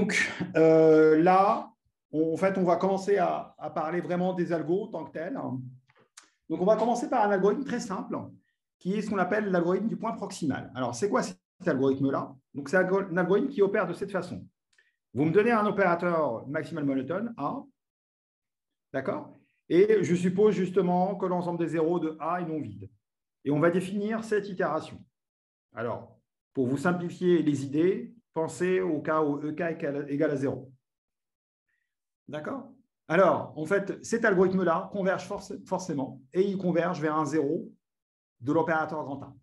Donc, là, en fait, on va commencer à parler vraiment des algos en tant que tels. Donc, on va commencer par un algorithme très simple, qui est ce qu'on appelle l'algorithme du point proximal. Alors, c'est quoi cet algorithme-là? Donc, c'est un algorithme qui opère de cette façon. Vous me donnez un opérateur maximal monotone, A, d'accord? Et je suppose justement que l'ensemble des zéros de A est non vide. Et on va définir cette itération. Alors, pour vous simplifier les idées, pensez au cas où EK égale à 0. D'accord? Alors, en fait, cet algorithme-là converge forcément et il converge vers un 0 de l'opérateur grand A.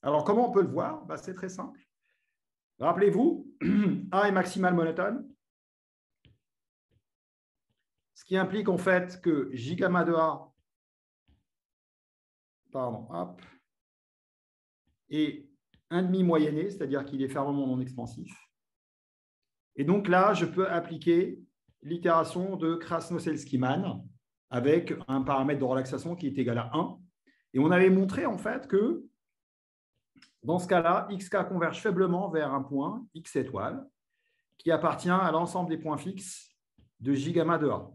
Alors, comment on peut le voir? C'est très simple. Rappelez-vous, A est maximal monotone, ce qui implique en fait que J gamma de A est un demi moyenné, c'est-à-dire qu'il est fermement non expansif. Et donc là, je peux appliquer l'itération de Krasno-Selsky-Mann avec un paramètre de relaxation qui est égal à 1. Et on avait montré en fait que dans ce cas-là, xk converge faiblement vers un point, x étoile, qui appartient à l'ensemble des points fixes de J gamma de A.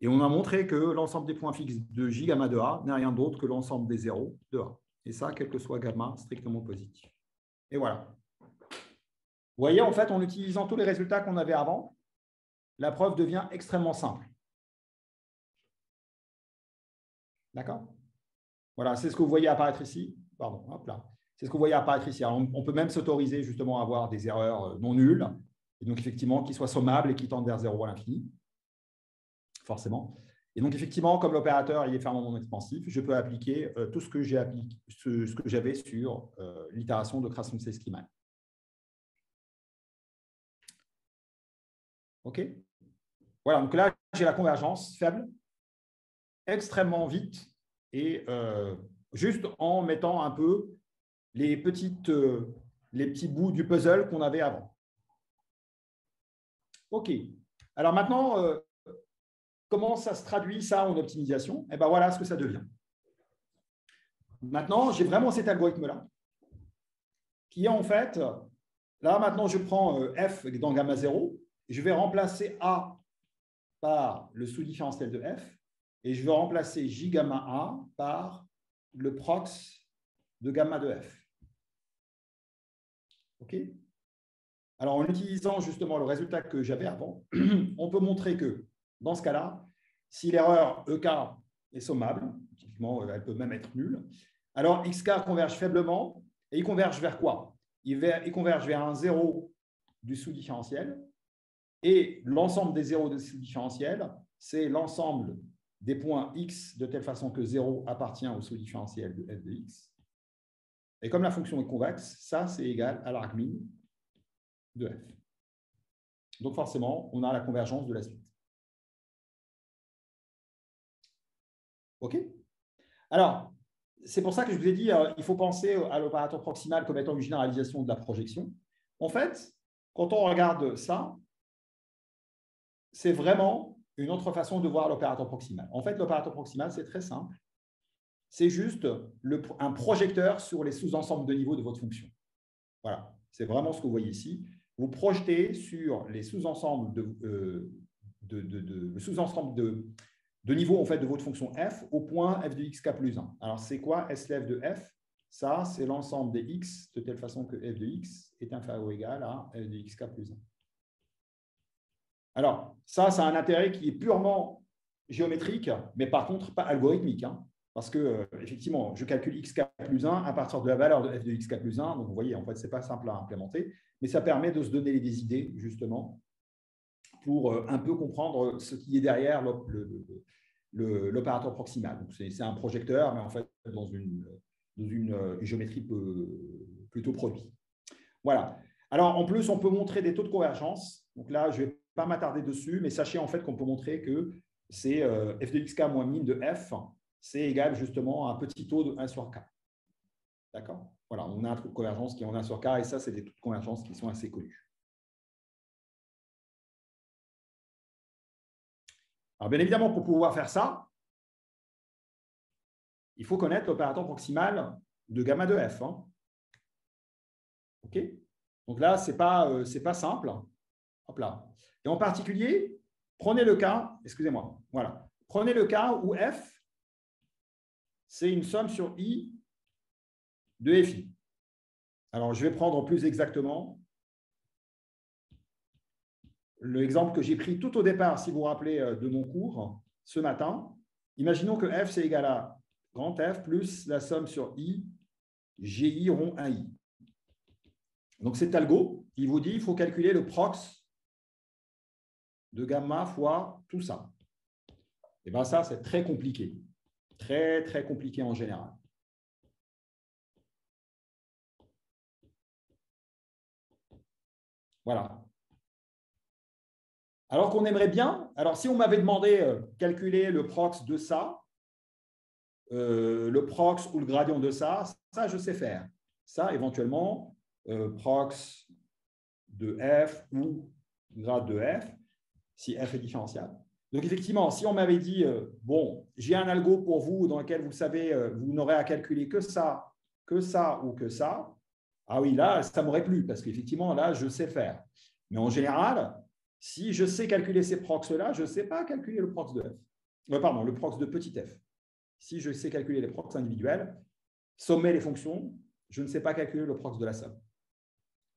Et on a montré que l'ensemble des points fixes de J gamma de A n'est rien d'autre que l'ensemble des zéros de A. Et ça, quel que soit gamma, strictement positif. Et voilà. Vous voyez, en fait, en utilisant tous les résultats qu'on avait avant, la preuve devient extrêmement simple. D'accord? Voilà, c'est ce que vous voyez apparaître ici. Pardon, hop là. C'est ce que vous voyez apparaître ici. Alors, on peut même s'autoriser justement à avoir des erreurs non nulles, et donc effectivement qui soient sommables et qui tendent vers 0 à l'infini, forcément. Et donc effectivement, comme l'opérateur il est fermement non expansif, je peux appliquer tout ce que j'ai appliqué, ce que j'avais sur l'itération de Krasno-Selsky-Mann. OK? Voilà, donc là, j'ai la convergence faible, extrêmement vite, et juste en mettant un peu les petits bouts du puzzle qu'on avait avant. OK. Alors maintenant, comment ça se traduit ça en optimisation? Eh bien, voilà ce que ça devient. Maintenant, j'ai vraiment cet algorithme-là, qui est en fait, là maintenant, je prends f dans gamma 0, et je vais remplacer A par le sous-différentiel de f, et je vais remplacer J gamma A par le prox de gamma de f. OK? Alors, en utilisant justement le résultat que j'avais avant, on peut montrer que, dans ce cas-là, si l'erreur EK est sommable, typiquement, elle peut même être nulle, alors XK converge faiblement, et il converge vers quoi? Il converge vers un 0 du sous-différentiel, et l'ensemble des zéros du sous-différentiel, c'est l'ensemble des points x de telle façon que 0 appartient au sous-différentiel de f de x. Et comme la fonction est convexe, ça, c'est égal à l'argmin de f. Donc forcément, on a la convergence de la suite. OK? Alors, c'est pour ça que je vous ai dit il faut penser à l'opérateur proximal comme étant une généralisation de la projection. En fait, quand on regarde ça, c'est vraiment une autre façon de voir l'opérateur proximal. En fait, l'opérateur proximal, c'est très simple. C'est juste un projecteur sur les sous-ensembles de niveau de votre fonction. Voilà, c'est vraiment ce que vous voyez ici. Vous projetez sur les sous-ensembles de niveau en fait, de votre fonction f au point f de xk plus 1. Alors, c'est quoi slf de f? Ça, c'est l'ensemble des x de telle façon que f de x est inférieur ou égal à f de xk plus 1. Alors, ça a un intérêt qui est purement géométrique, mais par contre, pas algorithmique. Parce que, effectivement, je calcule xk plus 1 à partir de la valeur de f de xk plus 1. Donc, vous voyez, en fait, ce n'est pas simple à implémenter, mais ça permet de se donner des idées, justement, pour un peu comprendre ce qui est derrière l'opérateur proximal. C'est un projecteur, mais en fait, dans une géométrie plutôt produit. Voilà. Alors, en plus, on peut montrer des taux de convergence. Donc là, je ne vais pas m'attarder dessus, mais sachez en fait qu'on peut montrer que c'est f de xk moins min de f, c'est égal justement à un petit taux de 1 sur k. D'accord? Voilà, on a un taux de convergence qui est en 1 sur k, et ça, c'est des taux de convergence qui sont assez connus. Alors, bien évidemment, pour pouvoir faire ça, il faut connaître l'opérateur proximal de gamma de f. OK? Donc là, ce n'est pas simple. Hop là. Et en particulier, prenez le cas, excusez-moi, voilà. Prenez le cas où F, c'est une somme sur I de FI. Alors, je vais prendre plus exactement l'exemple que j'ai pris tout au départ, si vous vous rappelez de mon cours ce matin. Imaginons que F, c'est égal à grand F plus la somme sur I, GI rond 1I. Donc, cet algo, il vous dit qu'il faut calculer le prox de gamma fois tout ça. Et bien ça, c'est très compliqué. Très, très compliqué en général. Voilà. Alors qu'on aimerait bien, alors si on m'avait demandé calculer le prox de ça, le prox ou le gradient de ça je sais faire. Ça, éventuellement, prox de F ou grade de F, si F est différentiable. Donc, effectivement, si on m'avait dit, bon, j'ai un algo pour vous dans lequel vous savez, vous n'aurez à calculer que ça ou que ça, ah oui, là, ça m'aurait plu, parce qu'effectivement, là, je sais faire. Mais en général, si je sais calculer ces prox-là, je ne sais pas calculer le prox de F. Pardon, le prox de petit f. Si je sais calculer les prox individuels, sommer les fonctions, je ne sais pas calculer le prox de la somme.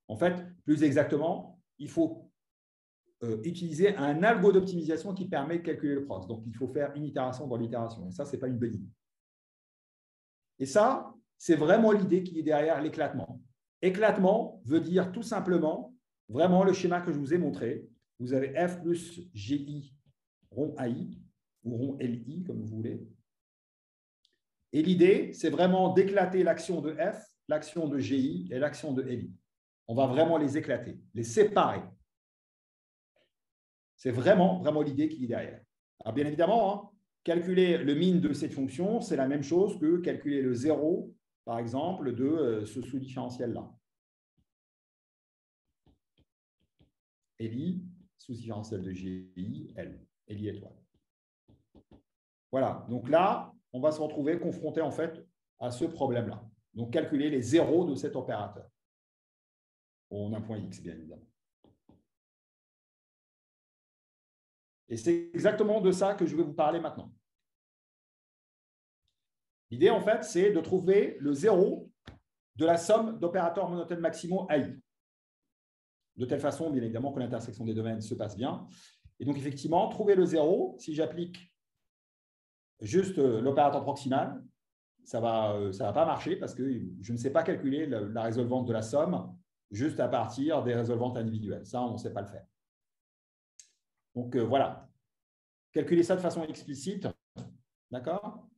En fait, plus exactement, il faut utiliser un algo d'optimisation qui permet de calculer le prox. Donc, il faut faire une itération dans l'itération. Et ça, ce n'est pas une bonne idée. Et ça, c'est vraiment l'idée qui est derrière l'éclatement. Éclatement veut dire tout simplement, vraiment le schéma que je vous ai montré. Vous avez F plus GI rond AI, ou rond LI, comme vous voulez. Et l'idée, c'est vraiment d'éclater l'action de F, l'action de GI et l'action de LI. On va vraiment les éclater, les séparer. C'est vraiment, vraiment l'idée qui est derrière. Alors, bien évidemment, hein, calculer le min de cette fonction, c'est la même chose que calculer le zéro, par exemple, de ce sous-différentiel-là. LI, sous-différentiel de GI, L, LI étoile. Voilà, donc là, on va se retrouver confronté en fait à ce problème-là. Donc, calculer les zéros de cet opérateur. On a un point X, bien évidemment. Et c'est exactement de ça que je vais vous parler maintenant. L'idée, en fait, c'est de trouver le zéro de la somme d'opérateurs monotone maximaux AI. De telle façon, bien évidemment, que l'intersection des domaines se passe bien. Et donc, effectivement, trouver le zéro, si j'applique juste l'opérateur proximal, ça va pas marcher parce que je ne sais pas calculer la résolvante de la somme juste à partir des résolvantes individuelles. Ça, on ne sait pas le faire. Donc, voilà. Calculer ça de façon explicite, d'accord ?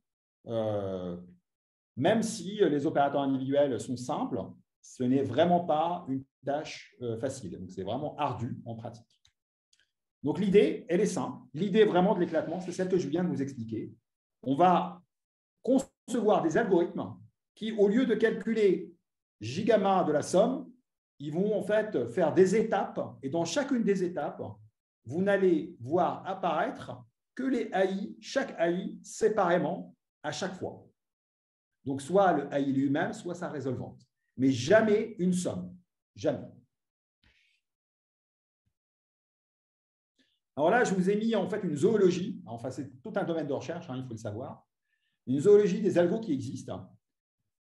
Même si les opérateurs individuels sont simples, ce n'est vraiment pas une tâche facile. Donc, c'est vraiment ardu en pratique. Donc, l'idée, elle est simple. L'idée vraiment de l'éclatement, c'est celle que je viens de vous expliquer. On va concevoir des algorithmes qui, au lieu de calculer gigamma de la somme, ils vont en fait faire des étapes. Et dans chacune des étapes, vous n'allez voir apparaître que les AI, chaque AI séparément à chaque fois. Donc, soit le AI lui-même, soit sa résolvante. Mais jamais une somme. Jamais. Alors là, je vous ai mis en fait une zoologie. Enfin, c'est tout un domaine de recherche, hein, il faut le savoir. Une zoologie des algos qui existent.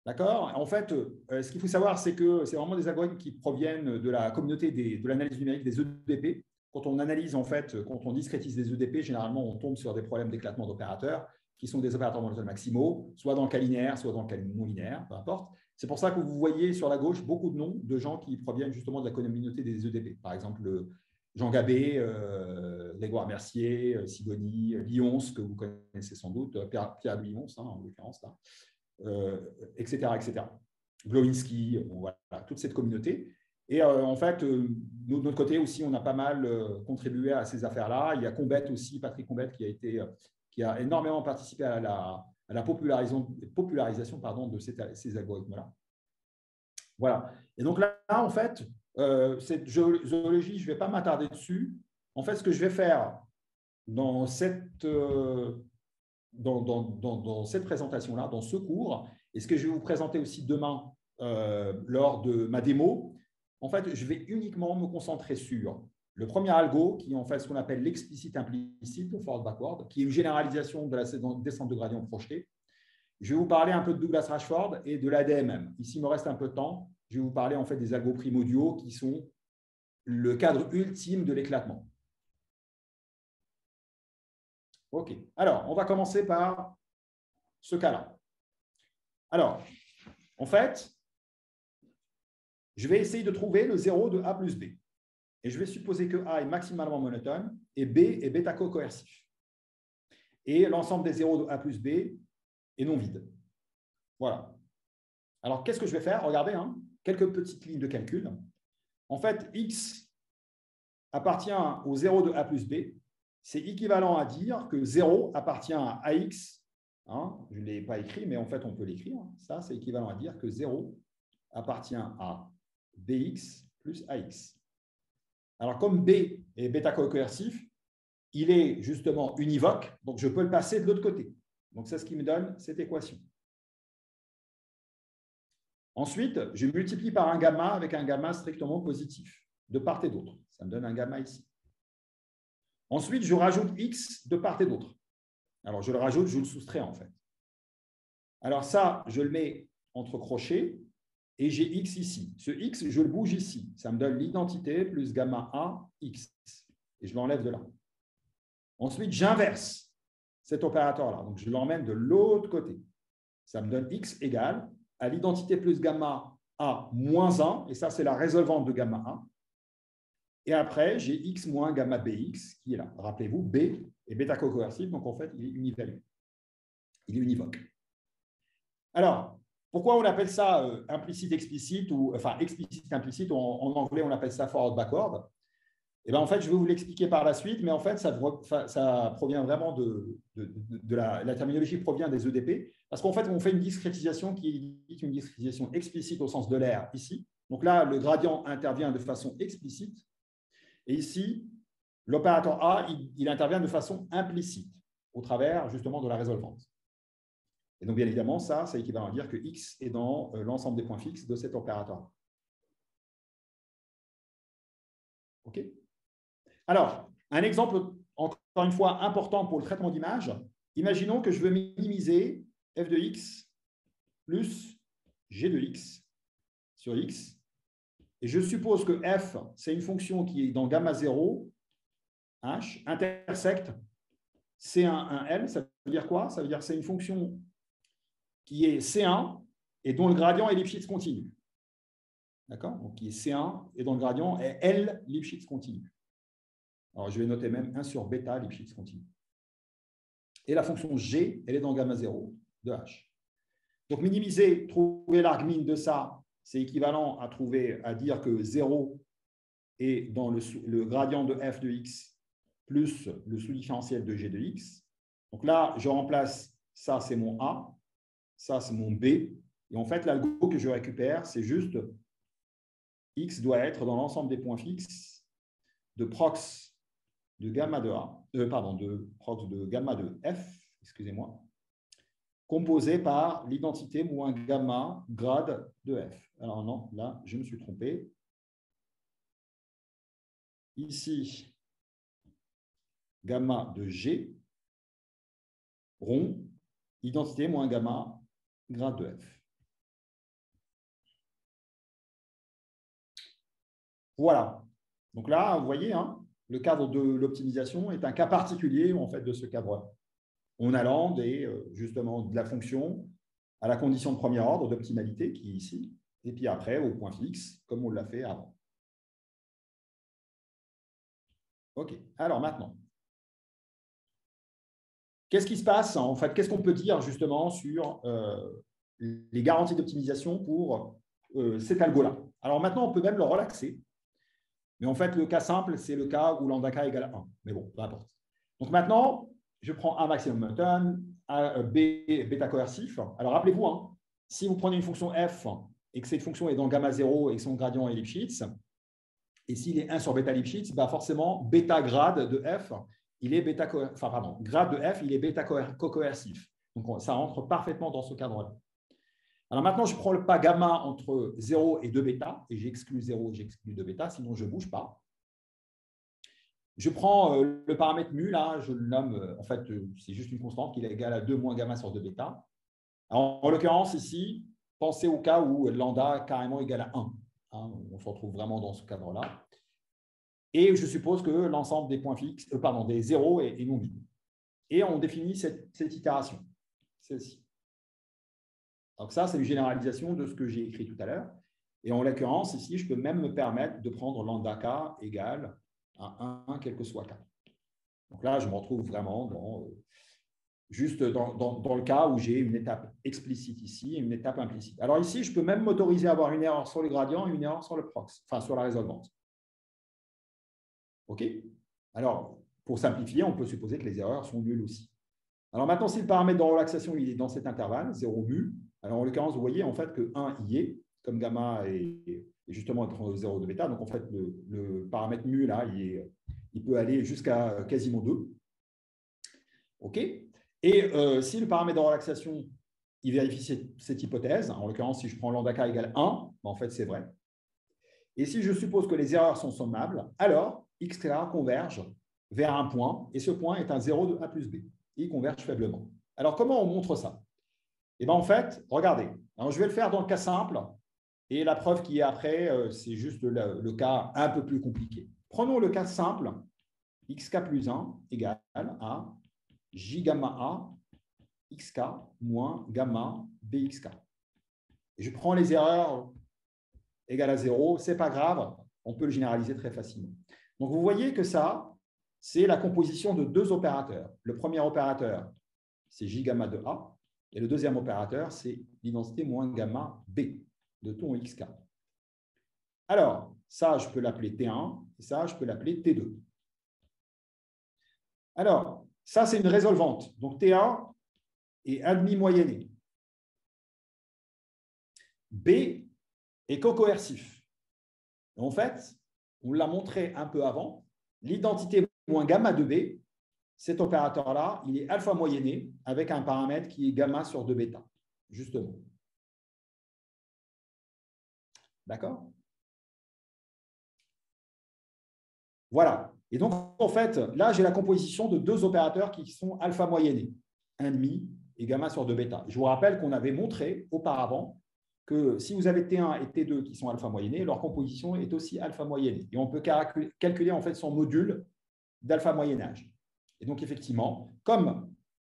D'accord ? En fait, ce qu'il faut savoir, c'est que c'est vraiment des algorithmes qui proviennent de la communauté de l'analyse numérique des EDP. Quand on analyse, en fait, quand on discrétise des EDP, généralement, on tombe sur des problèmes d'éclatement d'opérateurs qui sont des opérateurs monotones maximaux, soit dans le cas linéaire, soit dans le cas non linéaire, peu importe. C'est pour ça que vous voyez sur la gauche beaucoup de noms de gens qui proviennent justement de la communauté des EDP. Par exemple, Jean Gabé, Grégoire Mercier, Sigoni, Lyons, que vous connaissez sans doute, Pierre Lyons, hein, en l'occurrence, là, etc., etc. Glowinski, bon, voilà, toute cette communauté. Et en fait, de notre côté aussi, on a pas mal contribué à ces affaires-là. Il y a Combette aussi, Patrick Combette, qui a énormément participé à la popularisation de ces algorithmes-là. Voilà. Et donc là, en fait, cette zoologie, je ne vais pas m'attarder dessus. En fait, ce que je vais faire dans cette présentation-là, dans ce cours, et ce que je vais vous présenter aussi demain lors de ma démo, en fait, je vais uniquement me concentrer sur le premier algo, qui est en fait ce qu'on appelle l'explicite implicite, le forward-backward, qui est une généralisation de la descente de gradient projetée. Je vais vous parler un peu de Douglas Rashford et de l'ADMM. Ici, il me reste un peu de temps. Je vais vous parler en fait des algos primordiaux qui sont le cadre ultime de l'éclatement. OK. Alors, on va commencer par ce cas-là. Alors, en fait, je vais essayer de trouver le 0 de A plus B. Et je vais supposer que A est maximalement monotone et B est bêta-co-coercif. Et l'ensemble des zéros de A plus B est non vide. Voilà. Alors, qu'est-ce que je vais faire? Regardez, hein, quelques petites lignes de calcul. En fait, X appartient au 0 de A plus B. C'est équivalent à dire que 0 appartient à AX. Hein, je ne l'ai pas écrit, mais en fait, on peut l'écrire. Ça, c'est équivalent à dire que 0 appartient à BX plus AX. Alors, comme B est bêta-co-coercif, il est justement univoque, donc je peux le passer de l'autre côté. Donc, c'est ce qui me donne cette équation. Ensuite, je multiplie par un gamma avec un gamma strictement positif, de part et d'autre. Ça me donne un gamma ici. Ensuite, je rajoute X de part et d'autre. Alors, je le rajoute, je le soustrais en fait. Alors ça, je le mets entre crochets et j'ai X ici. Ce X, je le bouge ici. Ça me donne l'identité plus gamma A, X. Et je l'enlève de là. Ensuite, j'inverse cet opérateur-là. Donc, je l'emmène de l'autre côté. Ça me donne X égale à l'identité plus gamma A moins 1. Et ça, c'est la résolvante de gamma A. Et après, j'ai X moins gamma BX qui est là. Rappelez-vous, B est bêta-co-coercif. Donc, en fait, il est univalue. Il est univoque. Alors, pourquoi on appelle ça implicite explicite ou enfin explicite implicite, en anglais on appelle ça forward backward? Et bien en fait, je vais vous l'expliquer par la suite, mais en fait, ça provient vraiment de la terminologie provient des EDP, parce qu'en fait, on fait une discrétisation qui est une discrétisation explicite au sens de l'air ici. Donc là, le gradient intervient de façon explicite, et ici, l'opérateur A, il intervient de façon implicite, au travers justement de la résolvante. Et donc, bien évidemment, ça, c'est équivalent à dire que X est dans l'ensemble des points fixes de cet opérateur. OK? Alors, un exemple, encore une fois, important pour le traitement d'image. Imaginons que je veux minimiser f de x plus g de x sur x. Et je suppose que f, c'est une fonction qui est dans gamma 0, h, intersecte C1, 1L. Ça veut dire quoi? Ça veut dire que c'est une fonction qui est C1 et dont le gradient est Lipschitz continu. D'accord? Donc, qui est C1 et dont le gradient est L Lipschitz continu. Alors, je vais noter même 1 sur bêta Lipschitz continu. Et la fonction G, elle est dans gamma 0 de H. Donc, minimiser, trouver l'argmin de ça, c'est équivalent à dire que 0 est dans le gradient de f de x plus le sous-différentiel de g de x. Donc là, je remplace ça, c'est mon A. Ça, c'est mon B. Et en fait, l'algo que je récupère, c'est juste X doit être dans l'ensemble des points fixes de prox de gamma de A, de prox de gamma de F, excusez-moi, composé par l'identité moins gamma grade de F. Alors non, là, je me suis trompé. Ici, gamma de G, rond, identité moins gamma grade de F. Voilà. Donc là, vous voyez, hein, le cadre de l'optimisation est un cas particulier en fait, de ce cadre-là. On allant justement de la fonction à la condition de premier ordre d'optimalité qui est ici, et puis après au point fixe, comme on l'a fait avant. OK. Alors maintenant, qu'est-ce qui se passe? En fait, qu'est-ce qu'on peut dire justement sur les garanties d'optimisation pour cet algo-là? Alors maintenant, on peut même le relaxer. Mais en fait, le cas simple, c'est le cas où lambda k égale à 1. Mais bon, peu importe. Donc maintenant, je prends A maximum monotone, B bêta coercif. Alors rappelez-vous, hein, si vous prenez une fonction f et que cette fonction est dans gamma 0 et que son gradient est Lipschitz, et s'il est 1 sur bêta Lipschitz, bah forcément, bêta grade de f, il est bêta grade de f, il est bêta co-coercif. Donc ça rentre parfaitement dans ce cadre-là. Alors maintenant, je prends le pas gamma entre 0 et 2 bêta, et j'exclus 0, j'exclus 2 bêta, sinon je ne bouge pas. Je prends le paramètre mu, là, je le nomme, en fait, c'est juste une constante qui est égale à 2 moins gamma sur 2 bêta. Alors, en l'occurrence, ici, pensez au cas où lambda est carrément égal à 1. Hein, on se retrouve vraiment dans ce cadre-là. Et je suppose que l'ensemble des points fixes, pardon, des zéros est non vide. Et on définit cette itération, celle-ci. Donc ça, c'est une généralisation de ce que j'ai écrit tout à l'heure. Et en l'occurrence, ici, je peux même me permettre de prendre lambda k égale à 1, quel que soit k. Donc là, je me retrouve vraiment juste dans le cas où j'ai une étape explicite ici et une étape implicite. Alors ici, je peux même m'autoriser à avoir une erreur sur le gradient et une erreur sur le prox, enfin sur la résolvante. OK? Alors, pour simplifier, on peut supposer que les erreurs sont nulles aussi. Alors maintenant, si le paramètre de relaxation il est dans cet intervalle, 0 mu, alors en l'occurrence, vous voyez en fait que 1 y est, comme gamma est justement entre 0 et 2 bêta. Donc en fait, le paramètre mu, là, il peut aller jusqu'à quasiment 2. OK? Et si le paramètre de relaxation, il vérifie cette hypothèse, en l'occurrence, si je prends lambda k égale 1, ben en fait, c'est vrai. Et si je suppose que les erreurs sont sommables, alors x converge vers un point, et ce point est un 0 de a plus b. Il converge faiblement. Alors, comment on montre ça? Eh bien, en fait, regardez. Alors, je vais le faire dans le cas simple, et la preuve qui est après, c'est juste le cas un peu plus compliqué. Prenons le cas simple, xk plus 1 égale à j gamma a xk moins gamma bxk. Et je prends les erreurs égales à 0, ce n'est pas grave, on peut le généraliser très facilement. Donc, vous voyez que ça, c'est la composition de deux opérateurs. Le premier opérateur, c'est j gamma de a, et le deuxième opérateur, c'est l'identité moins gamma b de ton xk. Alors, ça, je peux l'appeler T1, et ça, je peux l'appeler T2. Alors, ça, c'est une résolvante. Donc, T1 est 1,5 moyenné. B est co-coercif. En fait, on l'a montré un peu avant, l'identité moins gamma de B, cet opérateur-là, il est alpha moyenné avec un paramètre qui est gamma sur 2 bêta, justement. D'accord? Voilà. Et donc, en fait, là, j'ai la composition de deux opérateurs qui sont alpha moyennés, 1,5 et gamma sur 2 bêta. Je vous rappelle qu'on avait montré auparavant que si vous avez T1 et T2 qui sont alpha moyennés, leur composition est aussi alpha moyennée. Et on peut calculer en fait son module d'alpha moyennage. Et donc, effectivement, comme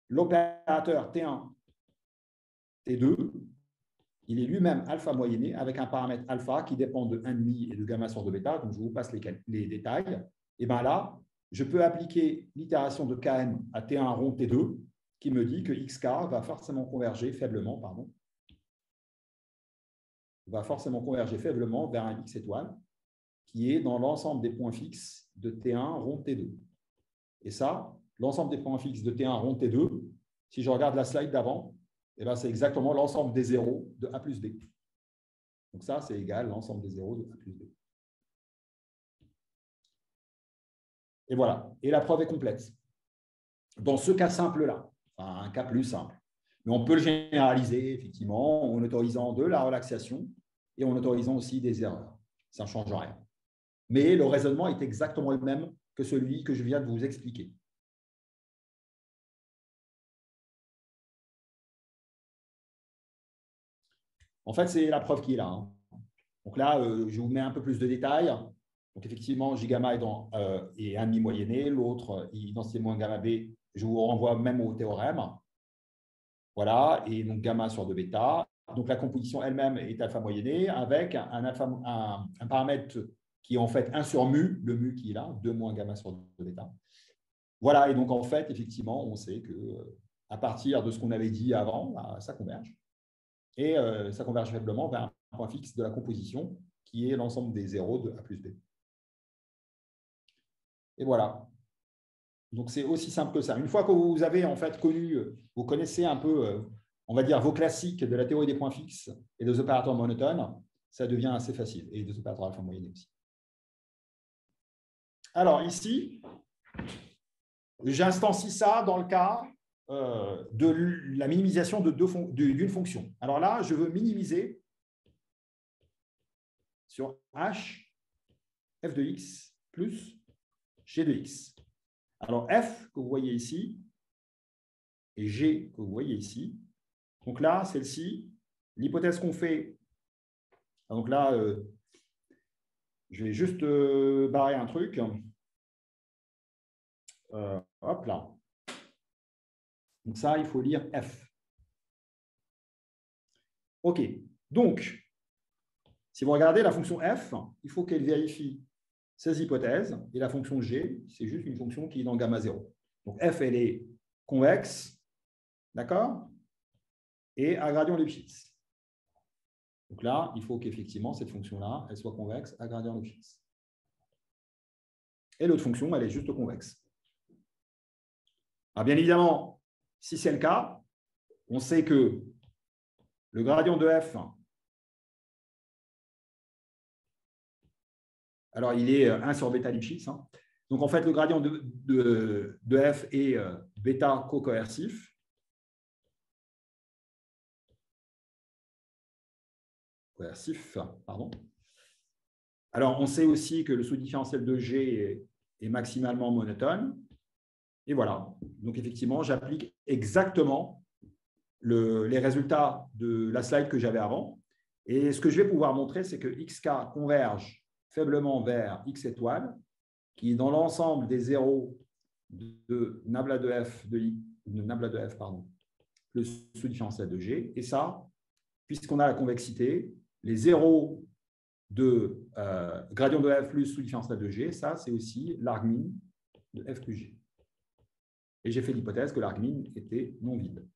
l'opérateur T1, T2, il est lui-même alpha moyenné avec un paramètre alpha qui dépend de 1,5 et de gamma sur 2 bêta. Donc, je vous passe les détails. Et bien là, je peux appliquer l'itération de Km à T1 rond T2 qui me dit que xk va forcément converger faiblement, vers un x étoile qui est dans l'ensemble des points fixes de T1 rond T2. Et ça, l'ensemble des points fixes de T1 rond T2, si je regarde la slide d'avant, eh ben, c'est exactement l'ensemble des zéros de A plus B. Donc ça, c'est égal à l'ensemble des zéros de A plus B. Et voilà. Et la preuve est complète. Dans ce cas simple-là, enfin, un cas plus simple. Mais on peut le généraliser, effectivement, en autorisant de la relaxation et en autorisant aussi des erreurs. Ça ne change rien. Mais le raisonnement est exactement le même que celui que je viens de vous expliquer. En fait, c'est la preuve qui est là. Hein. Donc là, je vous mets un peu plus de détails. Donc effectivement, J gamma est 1,5 moyenné, l'autre, identité moins gamma B, je vous renvoie même au théorème. Voilà, et donc gamma sur 2 bêta. Donc la composition elle-même est alpha moyenné avec un paramètre qui est en fait 1 sur mu, le mu qui est là, 2 moins gamma sur 2 bêta. Voilà, et donc en fait, effectivement, on sait que à partir de ce qu'on avait dit avant, bah, ça converge. Et ça converge faiblement vers un point fixe de la composition qui est l'ensemble des zéros de A plus B. Et voilà. Donc, c'est aussi simple que ça. Une fois que vous avez en fait connu, vous connaissez un peu, on va dire, vos classiques de la théorie des points fixes et des opérateurs monotones, ça devient assez facile. Et des opérateurs alpha moyennés aussi. Alors, ici, j'instancie ça dans le cas de la minimisation d'une fonction. Alors là, je veux minimiser sur h f de x plus g de x. Alors, f que vous voyez ici et g que vous voyez ici. Donc là, celle-ci, l'hypothèse qu'on fait. Donc là, je vais juste barrer un truc. Hop là. Donc ça, il faut lire f. OK. Donc, si vous regardez la fonction f, il faut qu'elle vérifie ces hypothèses. Et la fonction g, c'est juste une fonction qui est dans gamma 0. Donc f, elle est convexe, d'accord, et à gradient Lipschitz. Donc là, il faut qu'effectivement, cette fonction-là, elle soit convexe à gradient Lipschitz. Et l'autre fonction, elle est juste convexe. Alors bien évidemment, si c'est le cas, on sait que le gradient de f, alors il est 1 sur bêta Lipschitz. Hein. Donc en fait, le gradient de f est bêta co-coercif. Pardon. Alors, on sait aussi que le sous-différentiel de G est maximalement monotone. Et voilà. Donc, effectivement, j'applique exactement les résultats de la slide que j'avais avant. Et ce que je vais pouvoir montrer, c'est que xk converge faiblement vers x étoile, qui est dans l'ensemble des zéros de nabla de f, le sous-différentiel de G. Et ça, puisqu'on a la convexité, les zéros de gradient de f plus sous-différentiel de G, ça, c'est aussi l'argmin de f plus G. Et j'ai fait l'hypothèse que l'argmin était non vide.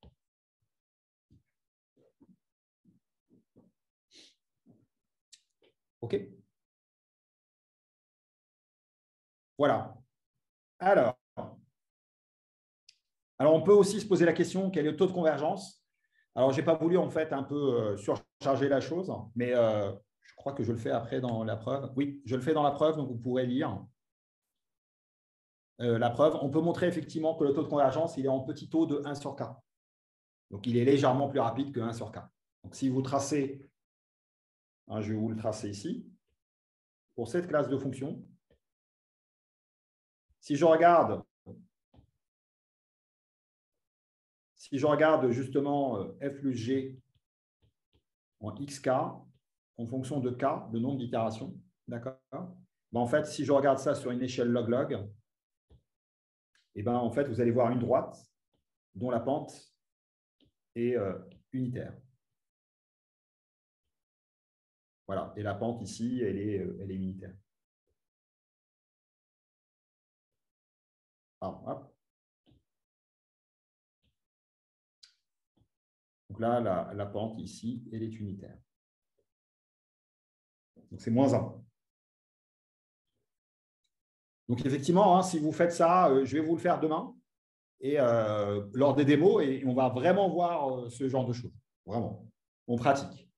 OK? Voilà. Alors, on peut aussi se poser la question, quel est le taux de convergence? Alors, je n'ai pas voulu, en fait, un peu surcharger la chose, mais je crois que je le fais après dans la preuve. Oui, je le fais dans la preuve, donc vous pourrez lire la preuve. On peut montrer effectivement que le taux de convergence, il est en petit taux de 1 sur K. Donc, il est légèrement plus rapide que 1 sur K. Donc, si vous tracez, hein, je vais vous le tracer ici, pour cette classe de fonctions, si je regarde justement f plus g en xk, en fonction de k, le nombre d'itérations, d'accord, en fait, si je regarde ça sur une échelle log-log, et ben, en fait, vous allez voir une droite dont la pente est unitaire. Voilà, et la pente ici, elle est unitaire. Alors, hop. Donc là, la pente ici, elle est unitaire. Donc c'est moins 1. Donc effectivement, hein, si vous faites ça, je vais vous le faire demain et lors des démos, et on va vraiment voir ce genre de choses. Vraiment, on pratique.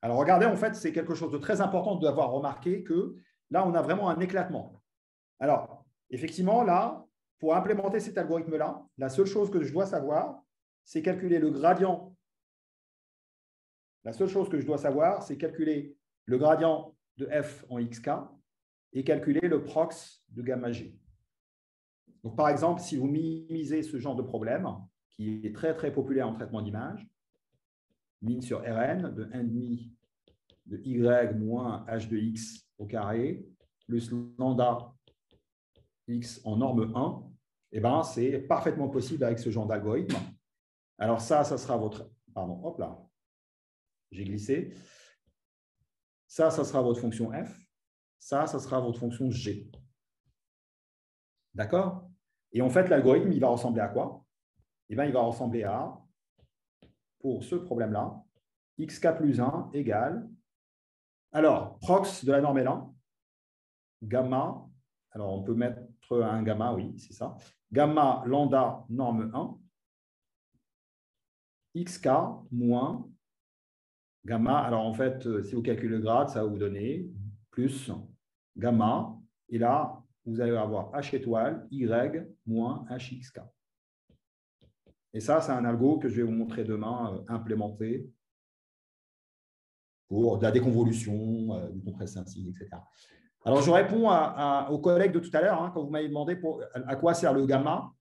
Alors regardez, en fait, c'est quelque chose de très important d'avoir remarqué que là, on a vraiment un éclatement. Alors, effectivement, là, pour implémenter cet algorithme-là, la seule chose que je dois savoir, c'est calculer le gradient. La seule chose que je dois savoir, c'est calculer le gradient de f en xk et calculer le prox de gamma g. Donc, par exemple, si vous minimisez ce genre de problème, qui est très, très populaire en traitement d'image, min sur Rn de 1,5 de y moins h de x au carré, plus lambda x en norme 1, eh ben, c'est parfaitement possible avec ce genre d'algorithme. Alors ça sera votre... Pardon, hop là, j'ai glissé. Ça sera votre fonction f. Ça sera votre fonction g. D'accord? Et en fait, l'algorithme, il va ressembler à quoi? Eh bien, il va ressembler à, pour ce problème-là, xk plus 1 égale, alors, prox de la norme L1, gamma, alors on peut mettre un gamma, oui, c'est ça, gamma lambda norme 1, xk moins gamma, alors en fait, si vous calculez le grade, ça va vous donner plus gamma, et là, vous allez avoir h étoile, y moins hxk. Et ça, c'est un algo que je vais vous montrer demain implémenté pour de la déconvolution, du compressé ainsi, etc. Alors, je réponds aux collègues de tout à l'heure, quand vous m'avez demandé à quoi sert le gamma,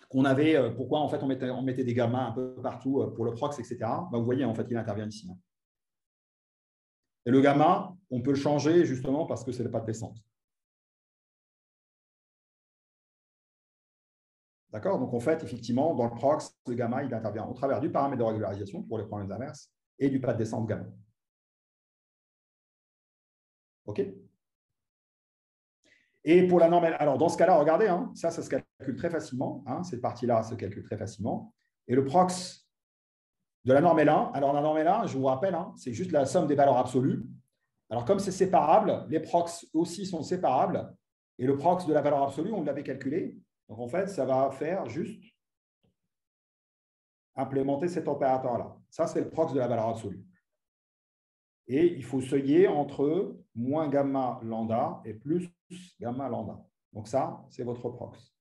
pourquoi en fait on mettait des gammas un peu partout pour le prox, etc. Vous voyez, en fait, il intervient ici. Et le gamma, on peut le changer justement parce que ce n'est pas de descente. D'accord? Donc, en fait, effectivement, dans le prox, le gamma, il intervient au travers du paramètre de régularisation pour les problèmes inverses et du pas de descente gamma. OK? Et pour la normale, alors dans ce cas-là, regardez, ça se calcule très facilement. Cette partie-là se calcule très facilement. Et le prox de la norme L1, alors la norme L1, je vous rappelle, c'est juste la somme des valeurs absolues. Alors, comme c'est séparable, les prox aussi sont séparables. Et le prox de la valeur absolue, on l'avait calculé. Donc, en fait, ça va faire juste implémenter cet opérateur-là. Ça, c'est le prox de la valeur absolue. Et il faut seuiller entre moins gamma lambda et plus gamma lambda. Donc, ça, c'est votre prox.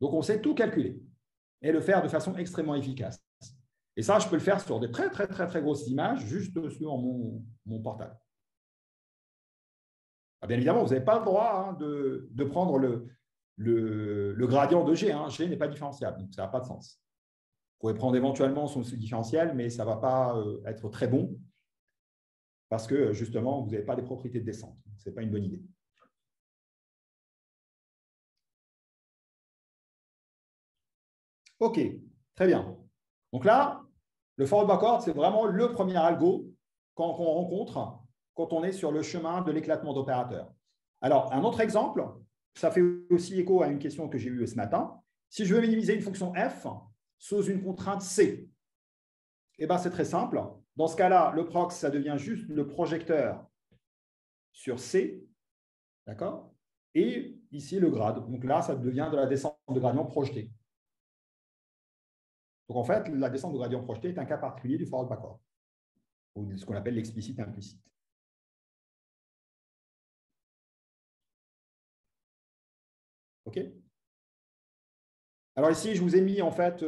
Donc, on sait tout calculer et le faire de façon extrêmement efficace. Et ça, je peux le faire sur des très, très, très, très grosses images, juste sur mon portable. Bien évidemment, vous n'avez pas le droit de prendre le gradient de G. G n'est pas différenciable, donc ça n'a pas de sens. Vous pouvez prendre éventuellement son différentiel, mais ça ne va pas être très bon parce que, justement, vous n'avez pas des propriétés de descente. Ce n'est pas une bonne idée. OK, très bien. Donc là, le forward backward, c'est vraiment le premier algo qu'on rencontre quand on est sur le chemin de l'éclatement d'opérateurs. Alors, un autre exemple, ça fait aussi écho à une question que j'ai eue ce matin. Si je veux minimiser une fonction f sous une contrainte c, c'est très simple. Dans ce cas-là, le prox, ça devient juste le projecteur sur c, d'accord? Et ici, le grade. Donc là, ça devient de la descente de gradient projeté. Donc, en fait, la descente de gradient projeté est un cas particulier du forward backward, ou ce qu'on appelle l'explicite implicite. OK? Alors ici, je vous ai mis en fait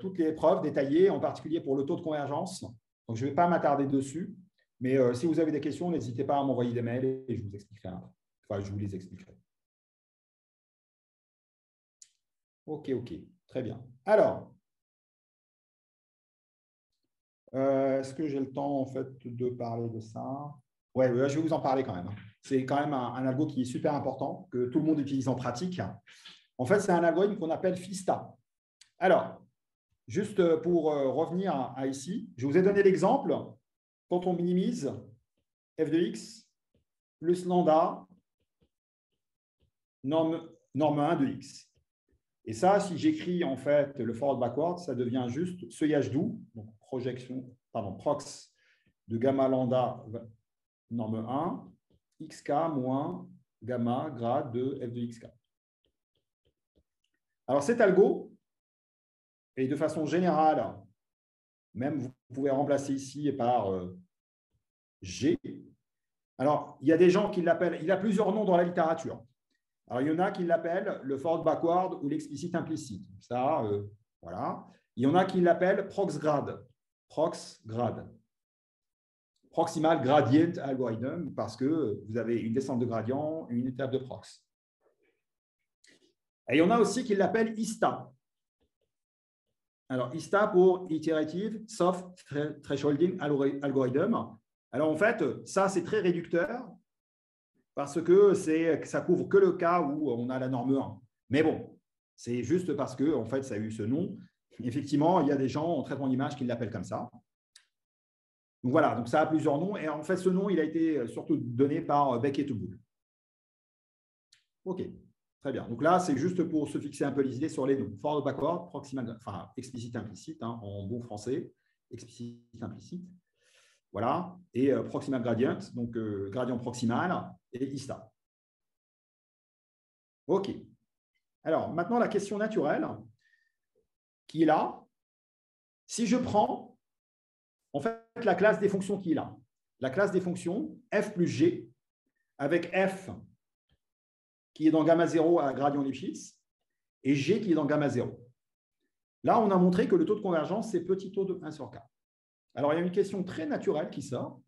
toutes les preuves détaillées, en particulier pour le taux de convergence. Donc, je ne vais pas m'attarder dessus, mais si vous avez des questions, n'hésitez pas à m'envoyer des mails et je vous expliquerai. Enfin, je vous les expliquerai. OK, très bien. Alors, est-ce que j'ai le temps en fait de parler de ça? Ouais, je vais vous en parler quand même. C'est quand même un algo qui est super important, que tout le monde utilise en pratique. En fait, c'est un algorithme qu'on appelle FISTA. Alors, juste pour revenir à ici, je vous ai donné l'exemple quand on minimise f de x plus lambda norme 1 de x. Et ça, si j'écris en fait le forward backward, ça devient juste seuillage doux, donc prox de gamma lambda norme 1, xk moins gamma grade de f de xk. Alors cet algo, et de façon générale, même vous pouvez remplacer ici par G. Alors, il y a des gens qui l'appellent, il a plusieurs noms dans la littérature. Alors, il y en a qui l'appellent le forward backward ou l'explicite implicite. Ça, voilà. Il y en a qui l'appellent proxgrade. Proxgrade. Proximal gradient algorithm, parce que vous avez une descente de gradient et une étape de prox. Et il y en a aussi qui l'appellent ISTA. Alors, ISTA pour Iterative Soft Thresholding Algorithm. Alors, en fait, ça, c'est très réducteur parce que ça couvre que le cas où on a la norme 1. Mais bon, c'est juste parce que, en fait, ça a eu ce nom. Effectivement, il y a des gens en traitement d'image qui l'appellent comme ça. Donc, voilà, donc ça a plusieurs noms. Et en fait, ce nom, il a été surtout donné par Beck et Touboul. OK. Très bien. Donc là, c'est juste pour se fixer un peu les idées sur les noms. Forward backward, proximal, enfin explicite implicite, en bon français, explicite implicite. Voilà. Et proximal gradient, donc gradient proximal et ISTA. OK. Alors, maintenant, la question naturelle qui est là. Si je prends, en fait, la classe des fonctions qui est là, la classe des fonctions f plus g, avec f qui est dans gamma 0 à gradient Lipschitz, et G qui est dans gamma 0. Là, on a montré que le taux de convergence, c'est petit taux de 1 sur K. Alors, il y a une question très naturelle qui sort,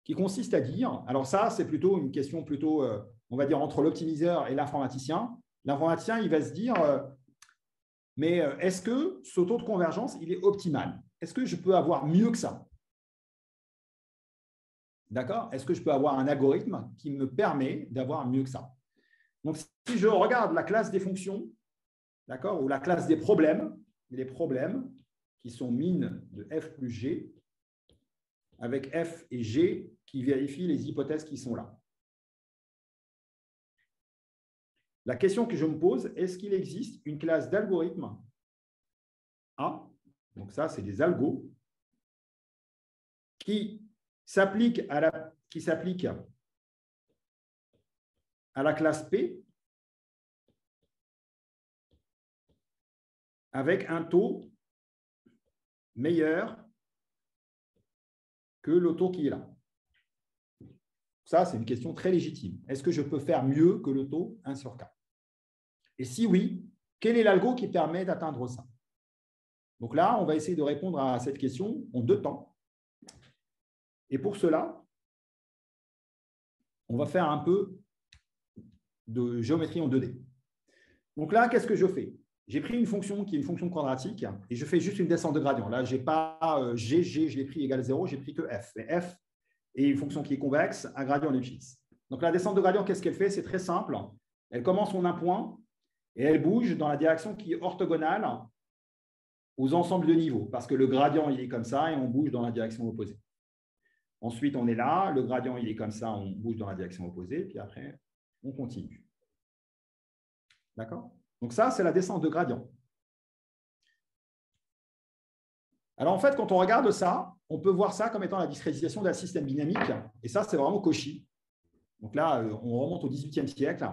qui consiste à dire, alors ça, c'est plutôt une question plutôt, on va dire, entre l'optimiseur et l'informaticien. L'informaticien, il va se dire, mais est-ce que ce taux de convergence, il est optimal? Est-ce que je peux avoir mieux que ça? D'accord? Est-ce que je peux avoir un algorithme qui me permet d'avoir mieux que ça? Donc, si je regarde la classe des fonctions, d'accord, ou la classe des problèmes, les problèmes qui sont min de f plus g, avec f et g qui vérifient les hypothèses qui sont là. La question que je me pose, est-ce qu'il existe une classe d'algorithmes A, donc ça, c'est des algos, qui s'appliquent à la classe P avec un taux meilleur que le taux qui est là. Ça, c'est une question très légitime. Est-ce que je peux faire mieux que le taux 1 sur K? Et si oui, quel est l'algo qui permet d'atteindre ça? Donc là, on va essayer de répondre à cette question en 2 temps. Et pour cela, on va faire un peu de géométrie en 2D. Donc là, qu'est-ce que je fais? J'ai pris une fonction qui est une fonction quadratique et je fais juste une descente de gradient. Là, je n'ai pas G, je l'ai pris égal 0, j'ai pris que F. Et F est une fonction qui est convexe, un gradient elliptique. Donc la descente de gradient, qu'est-ce qu'elle fait? C'est très simple. Elle commence en un point et elle bouge dans la direction qui est orthogonale aux ensembles de niveaux, parce que le gradient, il est comme ça et on bouge dans la direction opposée. Ensuite, on est là, le gradient, il est comme ça, on bouge dans la direction opposée, puis après, on continue. D'accord? Donc ça, c'est la descente de gradient. Alors en fait, quand on regarde ça, on peut voir ça comme étant la discrétisation d'un système dynamique. Et ça, c'est vraiment Cauchy. Donc là, on remonte au XVIIIe siècle.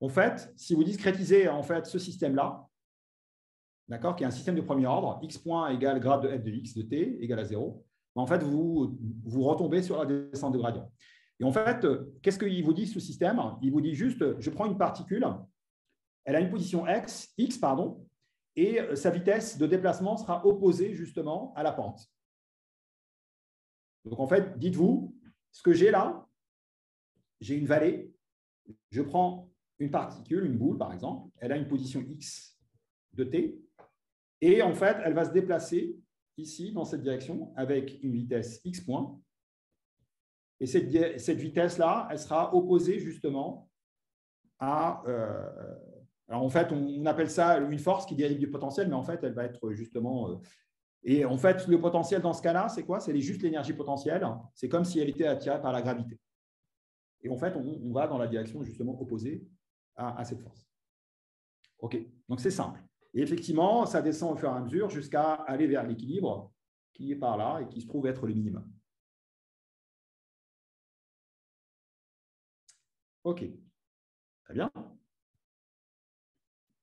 En fait, si vous discrétisez en fait, ce système-là, d'accord, qui est un système de premier ordre, x point égale grade de f de x de t égale à 0, en fait, vous retombez sur la descente de gradient. Et en fait, qu'est-ce qu'il vous dit, ce système? Il vous dit juste, je prends une particule, elle a une position x, pardon, et sa vitesse de déplacement sera opposée justement à la pente. Donc en fait, dites-vous, ce que j'ai là, j'ai une vallée, je prends une particule, une boule par exemple, elle a une position x de t, et en fait, elle va se déplacer ici dans cette direction avec une vitesse x point. Et cette vitesse-là, elle sera opposée justement à... alors en fait, on appelle ça une force qui dérive du potentiel, mais en fait, elle va être justement... et en fait, le potentiel dans ce cas-là, c'est quoi? C'est juste l'énergie potentielle. C'est comme si elle était attirée par la gravité. Et en fait, on va dans la direction justement opposée à cette force. OK, donc c'est simple. Et effectivement, ça descend au fur et à mesure jusqu'à aller vers l'équilibre qui est par là et qui se trouve être le minimum. OK, très bien.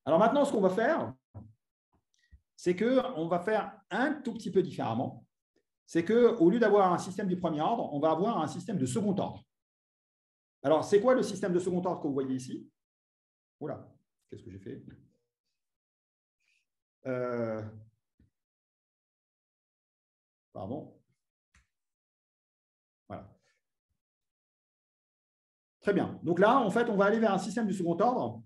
Alors maintenant, ce qu'on va faire, c'est qu'on va faire un tout petit peu différemment. C'est qu'au lieu d'avoir un système du premier ordre, on va avoir un système de second ordre. Alors, c'est quoi le système de second ordre que vous voyez ici? Oula, qu'est-ce que j'ai fait? Pardon. Voilà. Très bien. Donc là, en fait, on va aller vers un système de second ordre.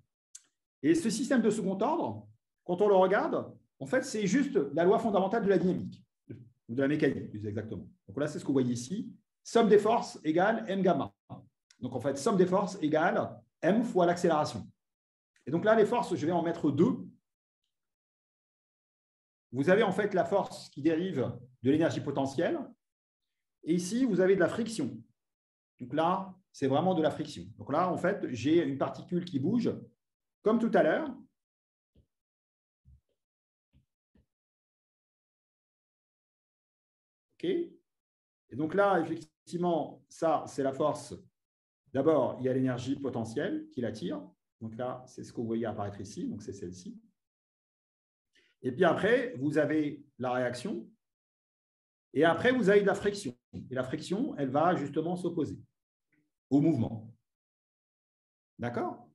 Et ce système de second ordre, quand on le regarde, en fait, c'est juste la loi fondamentale de la dynamique, ou de la mécanique, plus exactement. Donc là, c'est ce que vous voyez ici. Somme des forces égale m gamma. Donc en fait, somme des forces égale m fois l'accélération. Et donc là, les forces, je vais en mettre 2. Vous avez en fait la force qui dérive de l'énergie potentielle. Et ici, vous avez de la friction. Donc là, c'est vraiment de la friction. Donc là, en fait, j'ai une particule qui bouge, comme tout à l'heure. OK. Et donc là, effectivement, ça, c'est la force. D'abord, il y a l'énergie potentielle qui l'attire. Donc là, c'est ce que vous voyez apparaître ici. Donc c'est celle-ci. Et puis après, vous avez la réaction. Et après, vous avez de la friction. Et la friction, elle va justement s'opposer au mouvement. D'accord?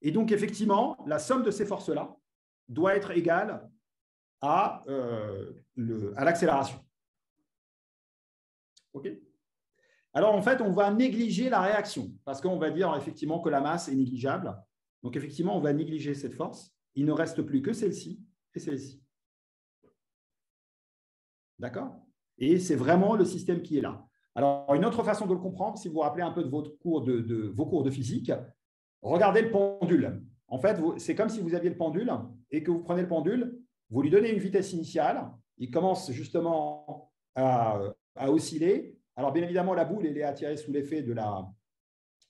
Et donc, effectivement, la somme de ces forces-là doit être égale à l'accélération. OK? Alors, en fait, on va négliger la réaction parce qu'on va dire effectivement que la masse est négligeable. Donc, effectivement, on va négliger cette force. Il ne reste plus que celle-ci et celle-ci. D'accord? Et c'est vraiment le système qui est là. Alors, une autre façon de le comprendre, si vous vous rappelez un peu de vos cours de physique, regardez le pendule. En fait, c'est comme si vous aviez le pendule et que vous prenez le pendule, vous lui donnez une vitesse initiale, il commence justement à osciller. Alors, bien évidemment, la boule, elle est attirée sous l'effet de la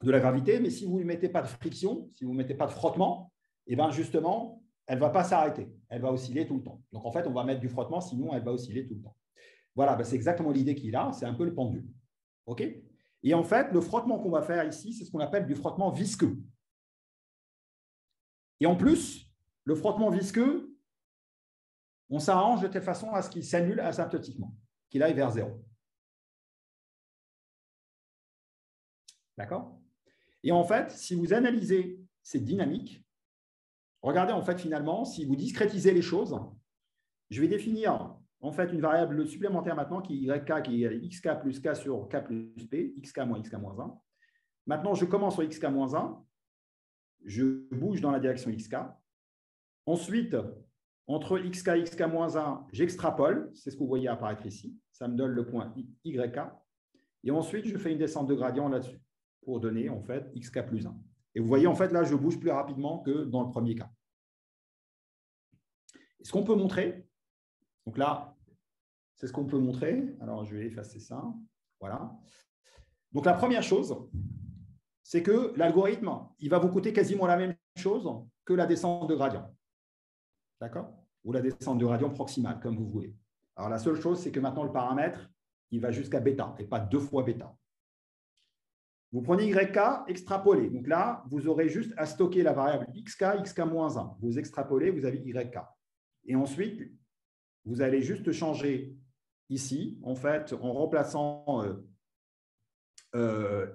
gravité, mais si vous ne mettez pas de friction, si vous ne mettez pas de frottement, et bien justement, elle ne va pas s'arrêter. Elle va osciller tout le temps. Donc, en fait, on va mettre du frottement, sinon elle va osciller tout le temps. Voilà, ben c'est exactement l'idée qu'il a, c'est un peu le pendule. OK? Et en fait, le frottement qu'on va faire ici, c'est ce qu'on appelle du frottement visqueux. Et en plus, le frottement visqueux, on s'arrange de telle façon à ce qu'il s'annule asymptotiquement, qu'il aille vers zéro. D'accord? Et en fait, si vous analysez ces dynamiques, regardez en fait finalement, si vous discrétisez les choses, je vais définir en fait une variable supplémentaire maintenant qui est yk qui est xk plus k sur k plus p, xk moins xk moins 1. Maintenant, je commence sur xk moins 1, je bouge dans la direction xk. Ensuite, entre xk et xk moins 1, j'extrapole, c'est ce que vous voyez apparaître ici, ça me donne le point yk. Et ensuite, je fais une descente de gradient là-dessus pour donner en fait xk plus 1. Et vous voyez, en fait, là, je bouge plus rapidement que dans le premier cas. Ce qu'on peut montrer, donc là, c'est ce qu'on peut montrer. Alors, je vais effacer ça. Voilà. Donc, la première chose, c'est que l'algorithme, il va vous coûter quasiment la même chose que la descente de gradient. D'accord? Ou la descente de gradient proximale, comme vous voulez. Alors, la seule chose, c'est que maintenant, le paramètre, il va jusqu'à bêta et pas 2 fois bêta. Vous prenez YK, extrapolez. Donc là, vous aurez juste à stocker la variable XK, XK-1. Vous extrapolez, vous avez YK. Et ensuite, vous allez juste changer ici, en fait, en remplaçant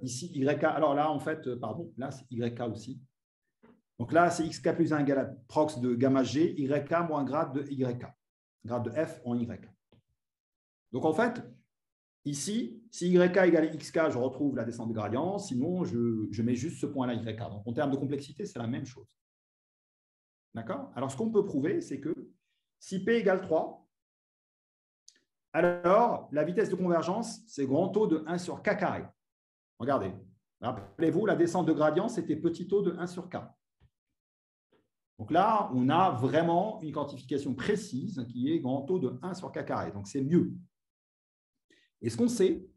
ici YK. Alors là, en fait, pardon, là, c'est YK aussi. Donc là, c'est XK plus 1 égale à prox de gamma G, YK moins grade de YK. Grade de F en Y. Donc en fait, ici, si YK égale XK, je retrouve la descente de gradient. Sinon, je mets juste ce point-là YK. Donc, en termes de complexité, c'est la même chose. D'accord? Alors, ce qu'on peut prouver, c'est que si P égale 3, alors la vitesse de convergence, c'est grand taux de 1 sur K carré. Regardez. Rappelez-vous, la descente de gradient, c'était petit taux de 1 sur K. Donc là, on a vraiment une quantification précise qui est grand taux de 1 sur K carré. Donc, c'est mieux. Et ce qu'on sait,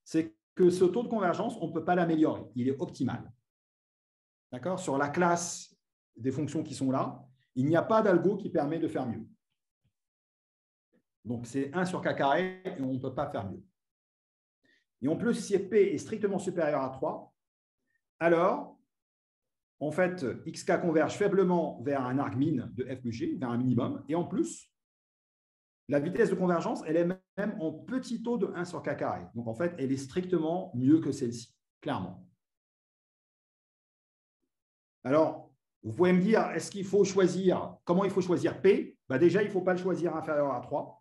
c'est que ce taux de convergence, on ne peut pas l'améliorer. Il est optimal. D'accord? Sur la classe des fonctions qui sont là, il n'y a pas d'algo qui permet de faire mieux. Donc, c'est 1 sur K carré et on ne peut pas faire mieux. Et en plus, si P est strictement supérieur à 3, alors, en fait, XK converge faiblement vers un argmin de F plus G, vers un minimum. Et en plus, la vitesse de convergence, elle est même en petit taux de 1 sur K carré. Donc, en fait, elle est strictement mieux que celle-ci, clairement. Alors, vous pouvez me dire, est-ce qu'il faut choisir, comment il faut choisir P? Déjà, il ne faut pas le choisir inférieur à 3.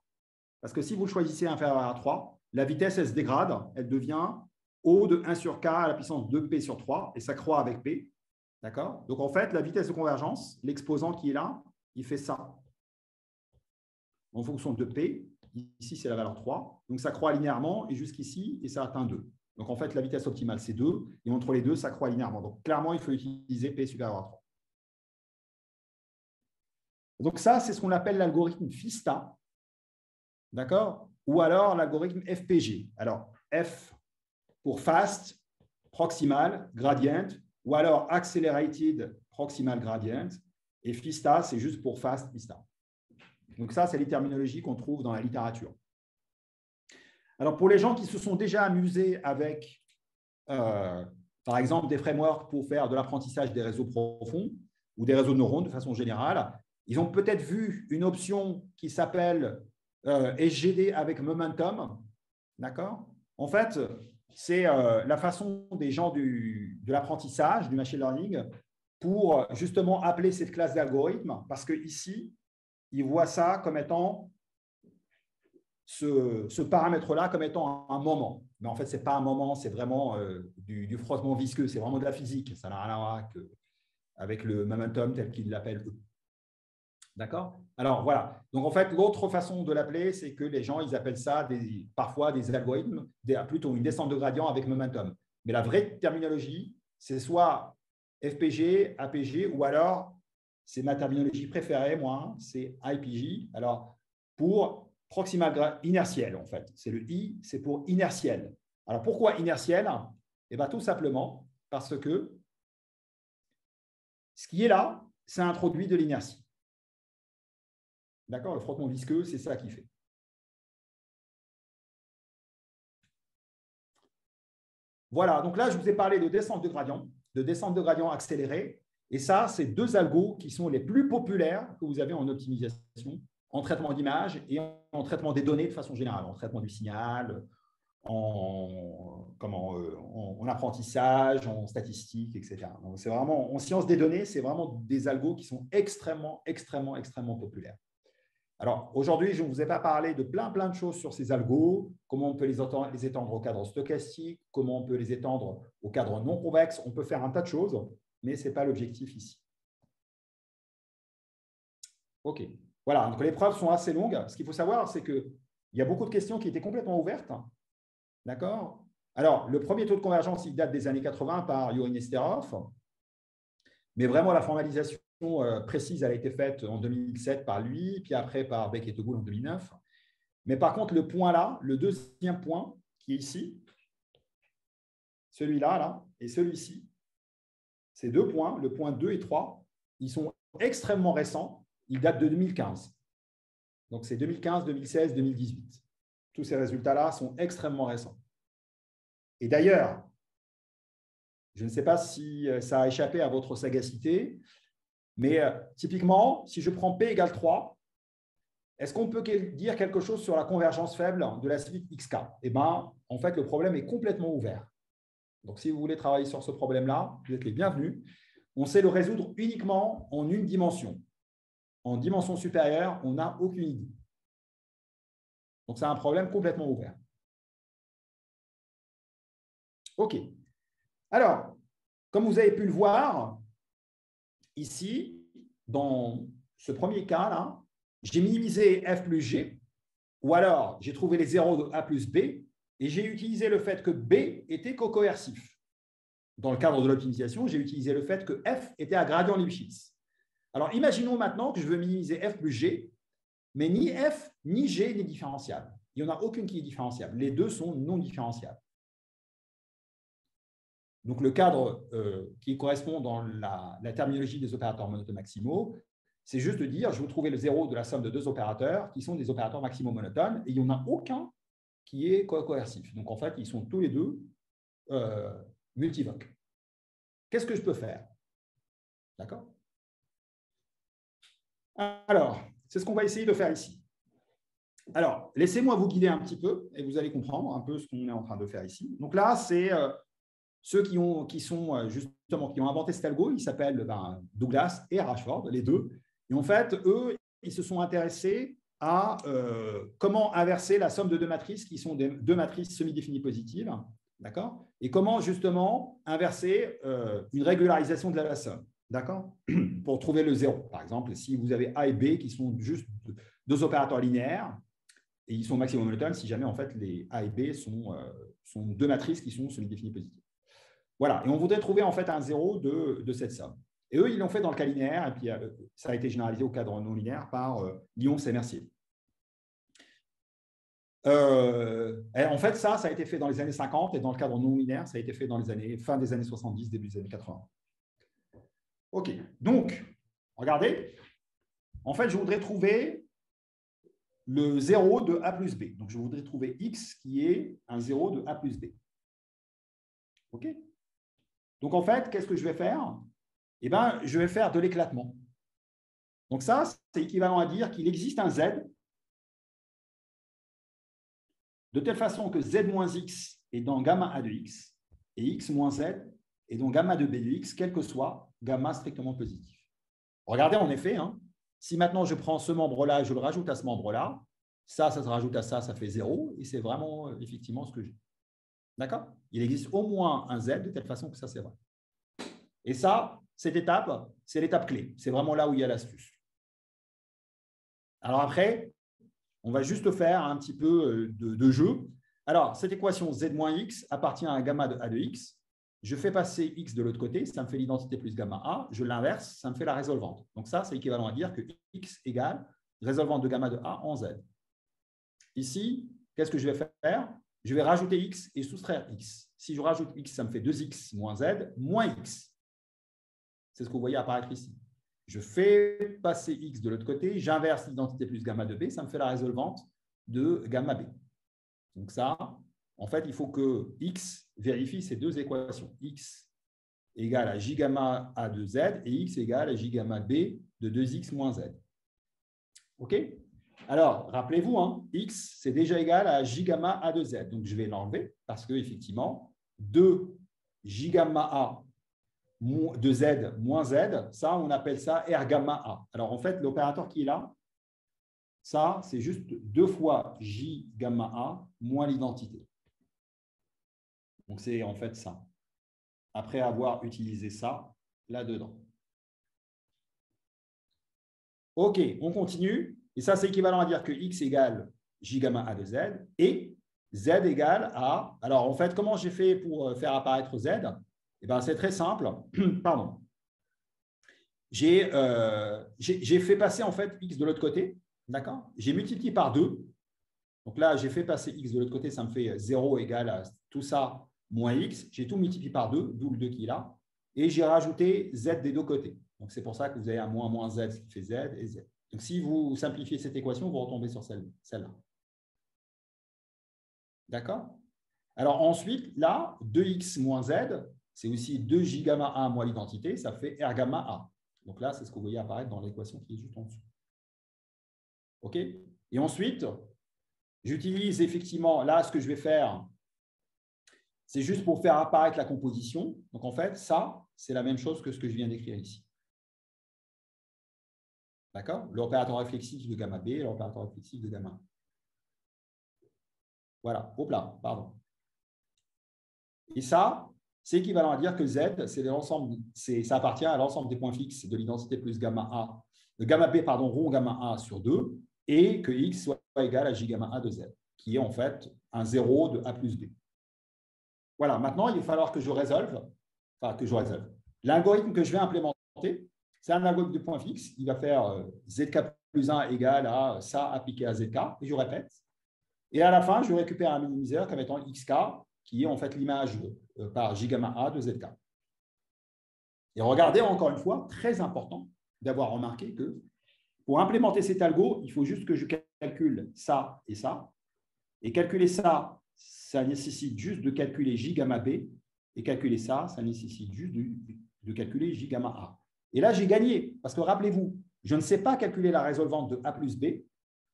Parce que si vous le choisissez inférieur à 3, la vitesse, elle se dégrade. Elle devient O de 1 sur K à la puissance 2P sur 3. Et ça croît avec P. D'accord? Donc, en fait, la vitesse de convergence, l'exposant qui est là, il fait ça. En fonction de P, ici, c'est la valeur 3. Donc, ça croît linéairement et jusqu'ici, et ça atteint 2. Donc, en fait, la vitesse optimale, c'est 2. Et entre les deux, ça croît linéairement. Donc, clairement, il faut utiliser P supérieur à 3. Donc, ça, c'est ce qu'on appelle l'algorithme FISTA. D'accord? Ou alors l'algorithme FPG. Alors, F pour Fast, Proximal, Gradient, ou alors Accelerated Proximal Gradient. Et FISTA, c'est juste pour Fast, FISTA. Donc, ça, c'est les terminologies qu'on trouve dans la littérature. Alors, pour les gens qui se sont déjà amusés avec, par exemple, des frameworks pour faire de l'apprentissage des réseaux profonds ou des réseaux de neurones de façon générale, ils ont peut-être vu une option qui s'appelle SGD avec Momentum. D'accord? En fait, c'est la façon des gens de l'apprentissage, du machine learning, pour justement appeler cette classe d'algorithmes, parce qu'ici, ils voient ça comme étant ce paramètre-là comme étant un moment. Mais en fait, ce n'est pas un moment, c'est vraiment du frottement visqueux, c'est vraiment de la physique. Ça n'a rien à voir avec le momentum tel qu'ils l'appellent eux. D'accord? Alors, voilà. Donc, en fait, l'autre façon de l'appeler, c'est que les gens, ils appellent ça parfois des algorithmes, plutôt une descente de gradient avec momentum. Mais la vraie terminologie, c'est soit FPG, APG, ou alors, c'est ma terminologie préférée, moi, c'est IPG. Alors, pour proximal inertiel, en fait. C'est le I, c'est pour inertiel. Alors, pourquoi inertiel? Eh bien, tout simplement parce que ce qui est là, c'est introduit de l'inertie. D'accord? Le frottement visqueux, c'est ça qui fait. Voilà, donc là, je vous ai parlé de descente de gradient accélérée. Et ça, c'est deux algos qui sont les plus populaires que vous avez en optimisation, en traitement d'image et en traitement des données de façon générale, en traitement du signal, en apprentissage, en statistique, etc. Donc, c'est vraiment, en sciences des données, c'est vraiment des algos qui sont extrêmement, extrêmement, extrêmement populaires. Alors, aujourd'hui, je ne vous ai pas parlé de plein de choses sur ces algos, comment on peut les étendre au cadre stochastique, comment on peut les étendre au cadre non convexe. On peut faire un tas de choses, mais ce n'est pas l'objectif ici. OK. Voilà, donc les preuves sont assez longues. Ce qu'il faut savoir, c'est qu'il y a beaucoup de questions qui étaient complètement ouvertes. D'accord? Alors, le premier taux de convergence, il date des années 80 par Yuri Nesterov, mais vraiment la formalisation précise, elle a été faite en 2007 par lui, puis après par Beck et Togul en 2009. Mais par contre, le point là, le deuxième point qui est ici, celui-là là, et celui-ci, ces deux points, le point 2 et 3, ils sont extrêmement récents. Ils datent de 2015. Donc, c'est 2015, 2016, 2018. Tous ces résultats-là sont extrêmement récents. Et d'ailleurs, je ne sais pas si ça a échappé à votre sagacité, mais typiquement, si je prends P égale 3, est-ce qu'on peut dire quelque chose sur la convergence faible de la suite XK? Eh bien, en fait, le problème est complètement ouvert. Donc, si vous voulez travailler sur ce problème-là, vous êtes les bienvenus. On sait le résoudre uniquement en une dimension. En dimension supérieure, on n'a aucune idée. Donc, c'est un problème complètement ouvert. OK. Alors, comme vous avez pu le voir, ici, dans ce premier cas-là, j'ai minimisé f plus g, ou alors j'ai trouvé les zéros de a plus b, et j'ai utilisé le fait que b était co-coercif. Dans le cadre de l'optimisation, j'ai utilisé le fait que f était à gradient Lipschitz. Alors, imaginons maintenant que je veux minimiser f plus g, mais ni f ni g n'est différenciable. Il n'y en a aucune qui est différenciable. Les deux sont non différenciables. Donc, le cadre qui correspond dans la terminologie des opérateurs monotones maximaux, c'est juste de dire, je veux trouver le zéro de la somme de deux opérateurs qui sont des opérateurs maximaux monotones, et il n'y en a aucun qui est coercif. Donc, en fait, ils sont tous les deux multivoques. Qu'est-ce que je peux faire? D'accord? Alors, c'est ce qu'on va essayer de faire ici. Alors, laissez-moi vous guider un petit peu, et vous allez comprendre un peu ce qu'on est en train de faire ici. Donc là, c'est ceux qui ont inventé cet algo, ils s'appellent Douglas et Rashford, les deux. Et en fait, eux, ils se sont intéressés à comment inverser la somme de deux matrices qui sont des deux matrices semi-définies positives, d'accord? Et comment justement inverser une régularisation de la somme, d'accord? Pour trouver le zéro. Par exemple, si vous avez A et B qui sont juste deux opérateurs linéaires, et ils sont maximum monotones si jamais en fait les A et B sont deux matrices qui sont semi-définies positives. Voilà, et on voudrait trouver en fait un zéro de cette somme. Et eux, ils l'ont fait dans le cas linéaire, et puis ça a été généralisé au cadre non linéaire par Lyons et Mercier. En fait, ça a été fait dans les années 50, et dans le cadre non linéaire, ça a été fait dans les fin des années 70, début des années 80. OK, donc, regardez, en fait, je voudrais trouver le 0 de A plus B. Donc, je voudrais trouver X qui est un 0 de A plus B. OK? Donc, en fait, qu'est-ce que je vais faire? Eh bien, je vais faire de l'éclatement. Donc, ça, c'est équivalent à dire qu'il existe un Z de telle façon que Z moins X est dans gamma A de X et X moins Z est dans gamma de B de X, quel que soit gamma strictement positif. Regardez, en effet, si maintenant je prends ce membre-là et je le rajoute à ce membre-là, Ça se rajoute à ça, ça fait 0. Et c'est vraiment, effectivement, ce que j'ai. D'accord? Il existe au moins un Z de telle façon que ça, c'est vrai. Et ça, cette étape, c'est l'étape clé. C'est vraiment là où il y a l'astuce. Alors après, on va juste faire un petit peu de jeu. Alors, cette équation Z moins X appartient à un gamma de A de X. Je fais passer X de l'autre côté, ça me fait l'identité plus gamma A. Je l'inverse, ça me fait la résolvante. Donc ça, c'est équivalent à dire que X égale résolvante de gamma de A en Z. Ici, qu'est-ce que je vais faire? Je vais rajouter X et soustraire X. Si je rajoute X, ça me fait 2X moins Z moins X. C'est ce que vous voyez apparaître ici. Je fais passer X de l'autre côté, j'inverse l'identité plus gamma de B, ça me fait la résolvante de gamma B. Donc ça, en fait, il faut que X vérifie ces deux équations. X égale à J gamma A de Z et X égale à J gamma B de 2X moins Z. OK? Alors, rappelez-vous, hein, X, c'est déjà égal à J gamma A de Z. Donc, je vais l'enlever parce qu'effectivement, 2 J gamma A de Z moins Z, ça, on appelle ça R gamma A. Alors, en fait, l'opérateur qui est là, ça, c'est juste 2 fois J gamma A moins l'identité. Donc, c'est en fait ça. Après avoir utilisé ça là-dedans. OK, on continue. Et ça, c'est équivalent à dire que X égale J gamma A de Z et Z égale à… Alors, en fait, comment j'ai fait pour faire apparaître Z? Eh bien, c'est très simple. Pardon. J'ai fait passer en fait X de l'autre côté. D'accord? J'ai multiplié par 2. Donc là, j'ai fait passer X de l'autre côté. Ça me fait 0 égale à tout ça moins X. J'ai tout multiplié par 2, d'où le 2 qui est là. Et j'ai rajouté Z des deux côtés. Donc, c'est pour ça que vous avez un moins Z, ce qui fait Z et Z. Donc, si vous simplifiez cette équation, vous retombez sur celle-là. D'accord? Alors, ensuite, là, 2X moins Z, c'est aussi 2J gamma A moins l'identité, ça fait R gamma A. Donc là, c'est ce que vous voyez apparaître dans l'équation qui est juste en dessous. OK? Et ensuite, j'utilise effectivement, là, ce que je vais faire, c'est juste pour faire apparaître la composition. Donc, en fait, ça, c'est la même chose que ce que je viens d'écrire ici. D'accord? L'opérateur réflexif de gamma B et l'opérateur réflexif de gamma A. Voilà, hop là, pardon. Et ça, c'est équivalent à dire que Z, ça appartient à l'ensemble des points fixes de l'identité plus gamma A, de gamma B, pardon, rond gamma A sur 2, et que X soit égal à J gamma A de Z, qui est en fait un 0 de A plus B. Voilà, maintenant, il va falloir que je résolve, L'algorithme que je vais implémenter, c'est un algorithme de points fixes. Il va faire ZK plus 1 égale à ça appliqué à ZK, et je répète. Et à la fin, je récupère un minimiseur comme étant XK, qui est en fait l'image par J gamma A de ZK. Et regardez, encore une fois, très important d'avoir remarqué que pour implémenter cet algo, il faut juste que je calcule ça et ça. Et calculer ça, ça nécessite juste de calculer J gamma B. Et calculer ça, ça nécessite juste de calculer J gamma A. Et là, j'ai gagné. Parce que rappelez-vous, je ne sais pas calculer la résolvante de A plus B,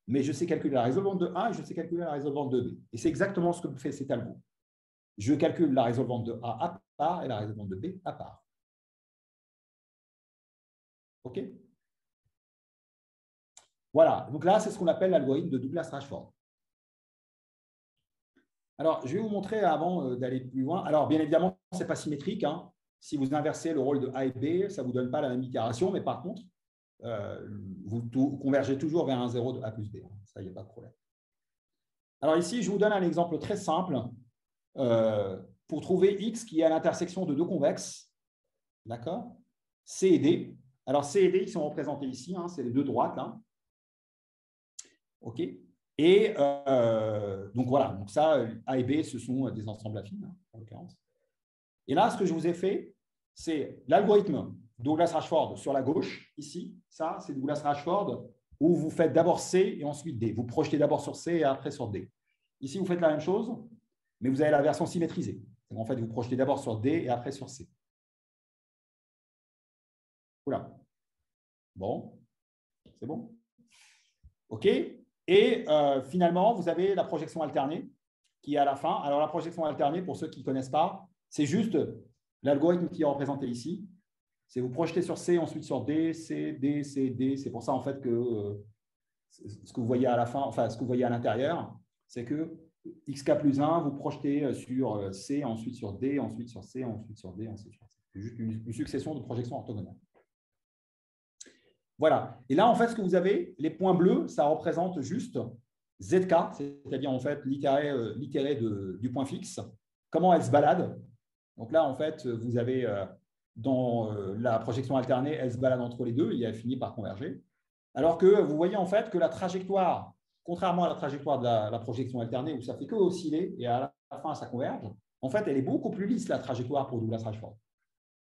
mais je sais calculer la résolvante de A et je sais calculer la résolvante de B. Et c'est exactement ce que fait cet algo. Je calcule la résolvante de A à part et la résolvante de B à part. OK? Voilà. Donc là, c'est ce qu'on appelle l'algorithme de Douglas-Rashford. Alors, je vais vous montrer avant d'aller plus loin. Alors, bien évidemment, ce n'est pas symétrique. Hein. Si vous inversez le rôle de A et B, ça ne vous donne pas la même itération, mais par contre, vous convergez toujours vers un 0 de A plus B. Ça, il n'y a pas de problème. Alors ici, je vous donne un exemple très simple pour trouver X qui est à l'intersection de deux convexes. D'accord? C et D. Alors, C et D, ils sont représentés ici. Hein, c'est les deux droites. Là. OK? Et donc, voilà. Donc, ça, A et B, ce sont des ensembles affines, hein, en l'occurrence. Et là, ce que je vous ai fait, c'est l'algorithme Douglas-Rashford sur la gauche, ici. Ça, c'est Douglas-Rashford, où vous faites d'abord C et ensuite D. Vous projetez d'abord sur C et après sur D. Ici, vous faites la même chose, mais vous avez la version symétrisée. En fait, vous projetez d'abord sur D et après sur C. Oula. Bon, c'est bon. OK. Et finalement, vous avez la projection alternée qui est à la fin. Alors, la projection alternée, pour ceux qui ne connaissent pas, c'est juste l'algorithme qui est représenté ici. C'est vous projetez sur C, ensuite sur D, C, D, C, D. C'est pour ça, en fait, que ce que vous voyez à la fin, enfin, ce que vous voyez à l'intérieur, c'est que xk plus 1, vous projetez sur C, ensuite sur D, ensuite sur C, ensuite sur D, ensuite sur C. C'est juste une succession de projections orthogonales. Voilà. Et là, en fait, ce que vous avez, les points bleus, ça représente juste ZK, c'est-à-dire en fait l'itéré du point fixe. Comment elle se balade. Donc là, en fait, vous avez dans la projection alternée, elle se balade entre les deux et elle finit par converger. Alors que vous voyez en fait que la trajectoire, contrairement à la trajectoire de la projection alternée où ça fait que osciller et à la fin ça converge, en fait, elle est beaucoup plus lisse la trajectoire pour Douglas-Rashford.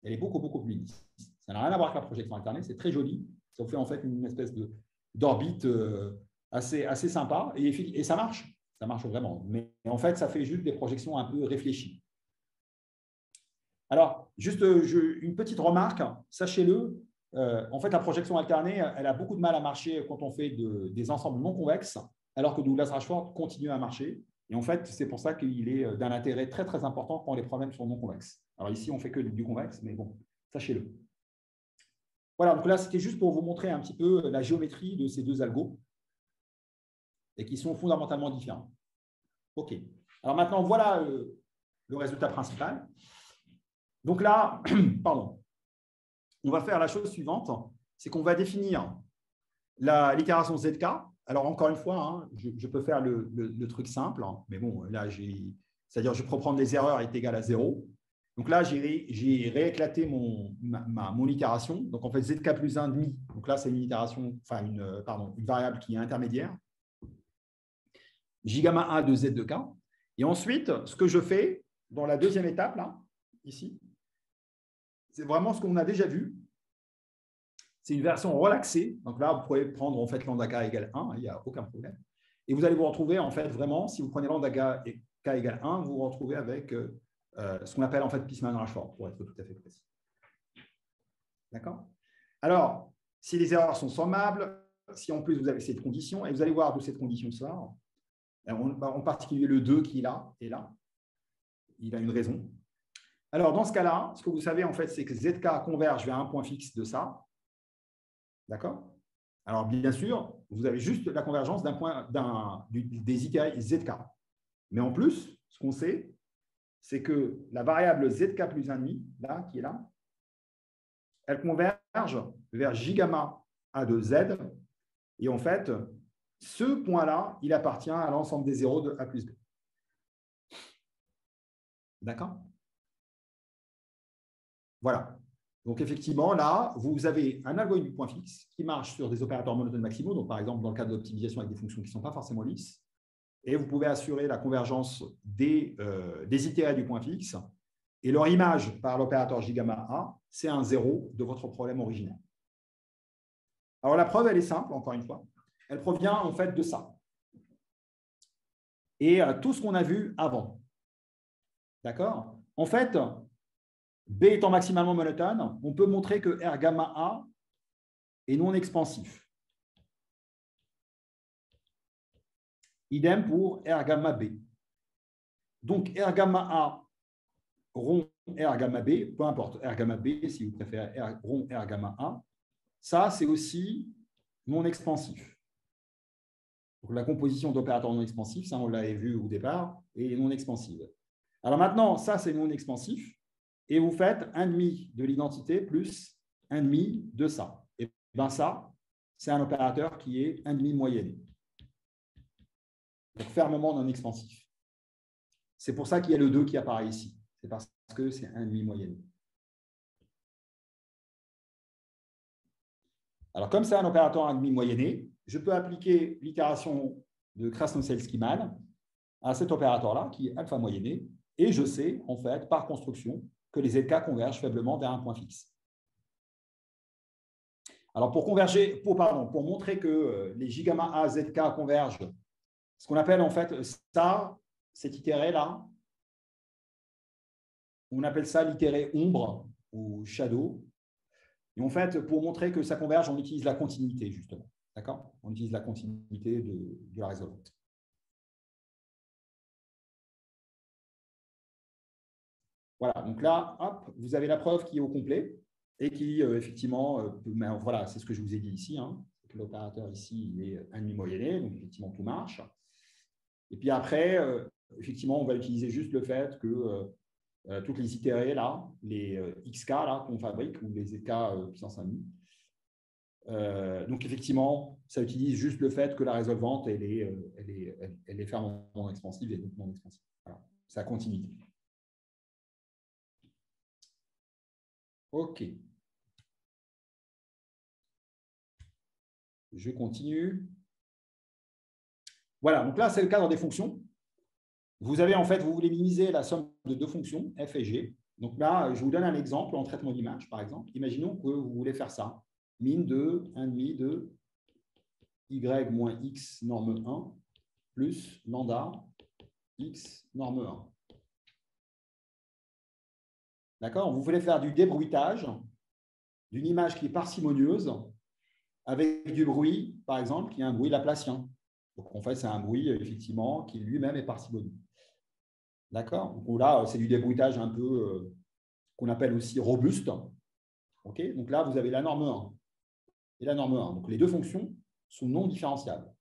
Elle est beaucoup, beaucoup plus lisse. Ça n'a rien à voir avec la projection alternée, c'est très joli. Ça vous fait en fait une espèce d'orbite assez sympa et ça marche vraiment. Mais en fait, ça fait juste des projections un peu réfléchies. Alors, juste une petite remarque, sachez-le, en fait, la projection alternée, elle a beaucoup de mal à marcher quand on fait des ensembles non convexes, alors que Douglas-Rashford continue à marcher. Et en fait, c'est pour ça qu'il est d'un intérêt très, très important quand les problèmes sont non convexes. Alors ici, on ne fait que du convexe, mais bon, sachez-le. Voilà, donc là, c'était juste pour vous montrer un petit peu la géométrie de ces deux algos et qui sont fondamentalement différents. OK. Alors maintenant, voilà le résultat principal. Donc là, pardon, on va faire la chose suivante, c'est qu'on va définir l'itération ZK. Alors encore une fois, hein, je peux faire le truc simple, hein, mais bon, là, c'est-à-dire je peux prendre les erreurs est égal à 0. Donc là, j'ai rééclaté mon itération. Donc en fait, ZK plus 1,5. Donc là, c'est une itération, enfin une variable qui est intermédiaire. J-gamma 1 de Z de K. Et ensuite, ce que je fais dans la deuxième étape, là, ici, c'est vraiment ce qu'on a déjà vu. C'est une version relaxée. Donc là, vous pouvez prendre en fait lambda K égale 1, il n'y a aucun problème. Et vous allez vous retrouver en fait vraiment, si vous prenez lambda K égale 1, vous vous retrouvez avec ce qu'on appelle en fait Pisman-Rashford, pour être tout à fait précis. D'accord? Alors, si les erreurs sont sommables, si en plus vous avez cette condition, et vous allez voir d'où cette condition sort, en particulier le 2 qui est là, il a une raison. Alors, dans ce cas-là, ce que vous savez, en fait, c'est que ZK converge vers un point fixe de ça. D'accord? Alors, bien sûr, vous avez juste la convergence des itérés ZK. Mais en plus, ce qu'on sait, c'est que la variable ZK plus 1,5, là, qui est là, elle converge vers J-gamma A de Z. Et en fait, ce point-là, il appartient à l'ensemble des zéros de A plus B. D'accord? Voilà. Donc, effectivement, là, vous avez un algorithme du point fixe qui marche sur des opérateurs monotones maximaux, donc par exemple dans le cas de l'optimisation avec des fonctions qui ne sont pas forcément lisses, et vous pouvez assurer la convergence des itérés du point fixe, et leur image par l'opérateur J-gamma A, c'est un 0 de votre problème originel. Alors, la preuve, elle est simple, encore une fois. Elle provient en fait de ça. Et tout ce qu'on a vu avant. D'accord? En fait, B étant maximalement monotone, on peut montrer que R gamma A est non expansif. Idem pour R gamma B. Donc, R gamma A rond R gamma B, peu importe, R gamma B, si vous préférez rond R gamma A, ça, c'est aussi non expansif. Donc, la composition d'opérateurs non expansifs, ça, on l'avait vu au départ, est non expansive. Alors maintenant, ça, c'est non expansif. Et vous faites 1,5 de l'identité plus 1,5 de ça. Et bien ça, c'est un opérateur qui est 1,5 moyenné. Donc fermement non expansif. C'est pour ça qu'il y a le 2 qui apparaît ici. C'est parce que c'est 1,5 moyenné. Alors comme c'est un opérateur 1,5 moyenné, je peux appliquer l'itération de Krasnodębski-Mal à cet opérateur-là qui est alpha moyenné. Et je sais, en fait, par construction, que les ZK convergent faiblement vers un point fixe. Alors, pour montrer que les J-gamma A, ZK convergent, ce qu'on appelle en fait ça, cet itéré-là, on appelle ça l'itéré ombre ou shadow. Et en fait, pour montrer que ça converge, on utilise la continuité, justement. D'accord? On utilise la continuité de la résolvante. Voilà, donc là, hop, vous avez la preuve qui est au complet et qui, effectivement, voilà, c'est ce que je vous ai dit ici, hein, L'opérateur ici, il est 1,5 moyenné, donc effectivement, tout marche. Et puis après, effectivement, on va utiliser juste le fait que toutes les itérées, là, les XK qu'on fabrique, ou les ZK puissance 1,5, donc, effectivement, ça utilise juste le fait que la résolvante, elle est fermement expansive et donc non expansive. Voilà. C'est la continuité. OK. Je continue. Voilà, donc là, c'est le cadre des fonctions. Vous avez, en fait, vous voulez minimiser la somme de deux fonctions, f et g. Donc là, je vous donne un exemple en traitement d'image, par exemple. Imaginons que vous voulez faire ça. Min de 1,5 de y moins x norme 1 plus lambda x norme 1. D'accord? Vous voulez faire du débruitage d'une image qui est parcimonieuse avec du bruit, par exemple, qui est un bruit laplacien. Donc, en fait, c'est un bruit, effectivement, qui lui-même est parcimonieux. D'accord? Donc là, c'est du débruitage un peu qu'on appelle aussi robuste. OK? Donc là, vous avez la norme 1 et la norme 1. Donc, les deux fonctions sont non différenciables.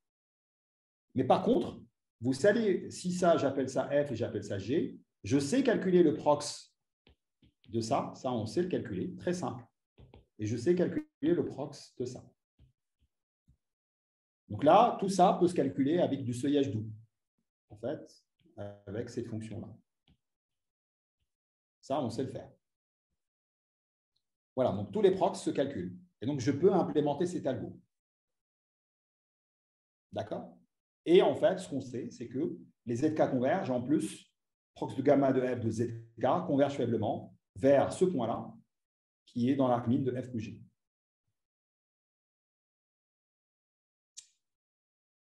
Mais par contre, vous savez, si ça, j'appelle ça f et j'appelle ça g, je sais calculer le prox de ça. Ça, on sait le calculer. Très simple. Et je sais calculer le prox de ça. Donc là, tout ça peut se calculer avec du seuillage doux, en fait, avec cette fonction-là. Ça, on sait le faire. Voilà, donc tous les prox se calculent. Et donc, je peux implémenter cet algo. D'accord? Et en fait, ce qu'on sait, c'est que les ZK convergent. En plus, prox de gamma de f de ZK converge faiblement vers ce point-là, qui est dans l'arc min de f plus g.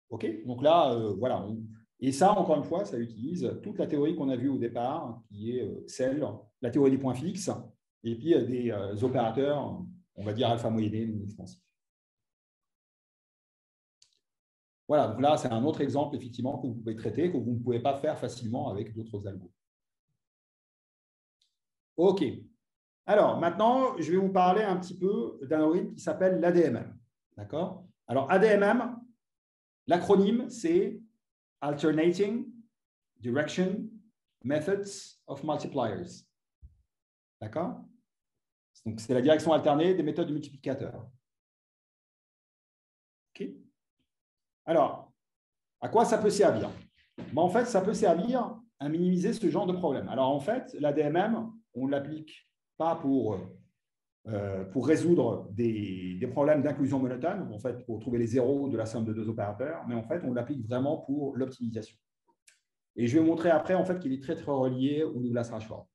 OK? Donc là, voilà. Et ça, encore une fois, ça utilise toute la théorie qu'on a vue au départ, qui est celle, la théorie des points fixes, et puis des opérateurs, on va dire alpha moyenné, non expansifs. Voilà, donc là, c'est un autre exemple, effectivement, que vous pouvez traiter, que vous ne pouvez pas faire facilement avec d'autres algos. OK. Alors, maintenant, je vais vous parler un petit peu d'un algorithme qui s'appelle l'ADMM. D'accord? Alors, ADMM, l'acronyme, c'est Alternating Direction Methods of Multipliers. D'accord? Donc, c'est la direction alternée des méthodes de multiplicateurs. OK? Alors, à quoi ça peut servir? Ben, en fait, ça peut servir à minimiser ce genre de problème. Alors, en fait, l'ADMM, on ne l'applique pas pour résoudre des problèmes d'inclusion monotone, en fait, pour trouver les zéros de la somme de deux opérateurs, mais en fait, on l'applique vraiment pour l'optimisation. Et je vais vous montrer après, en fait, qu'il est très, très relié au Douglas-Rashford.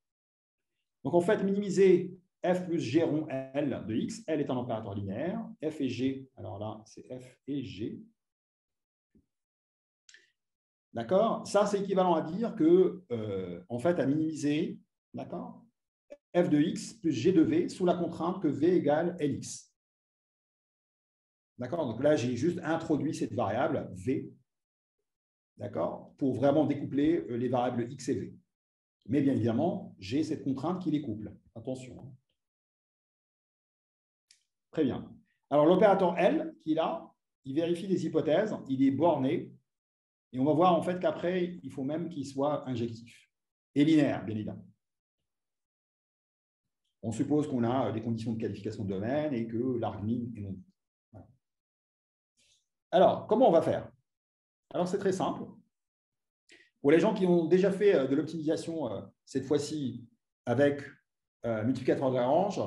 Donc, en fait, minimiser f plus g rond L de x, L est un opérateur linéaire, f et g, alors là, c'est f et g. D'accord? Ça, c'est équivalent à dire que, en fait, à minimiser, d'accord, f de x plus g de v sous la contrainte que v égale lx. D'accord? Donc là, j'ai juste introduit cette variable v, d'accord, pour vraiment découpler les variables x et v. Mais bien évidemment, j'ai cette contrainte qui les couple. Attention. Très bien. Alors, l'opérateur L, qui est là, il vérifie les hypothèses, il est borné, et on va voir en fait qu'après, il faut même qu'il soit injectif et linéaire, bien évidemment. On suppose qu'on a des conditions de qualification de domaine et que l'argmin est non. Voilà. Alors, comment on va faire? Alors, c'est très simple. Pour les gens qui ont déjà fait de l'optimisation, cette fois-ci, avec multiplicateur de Lagrange,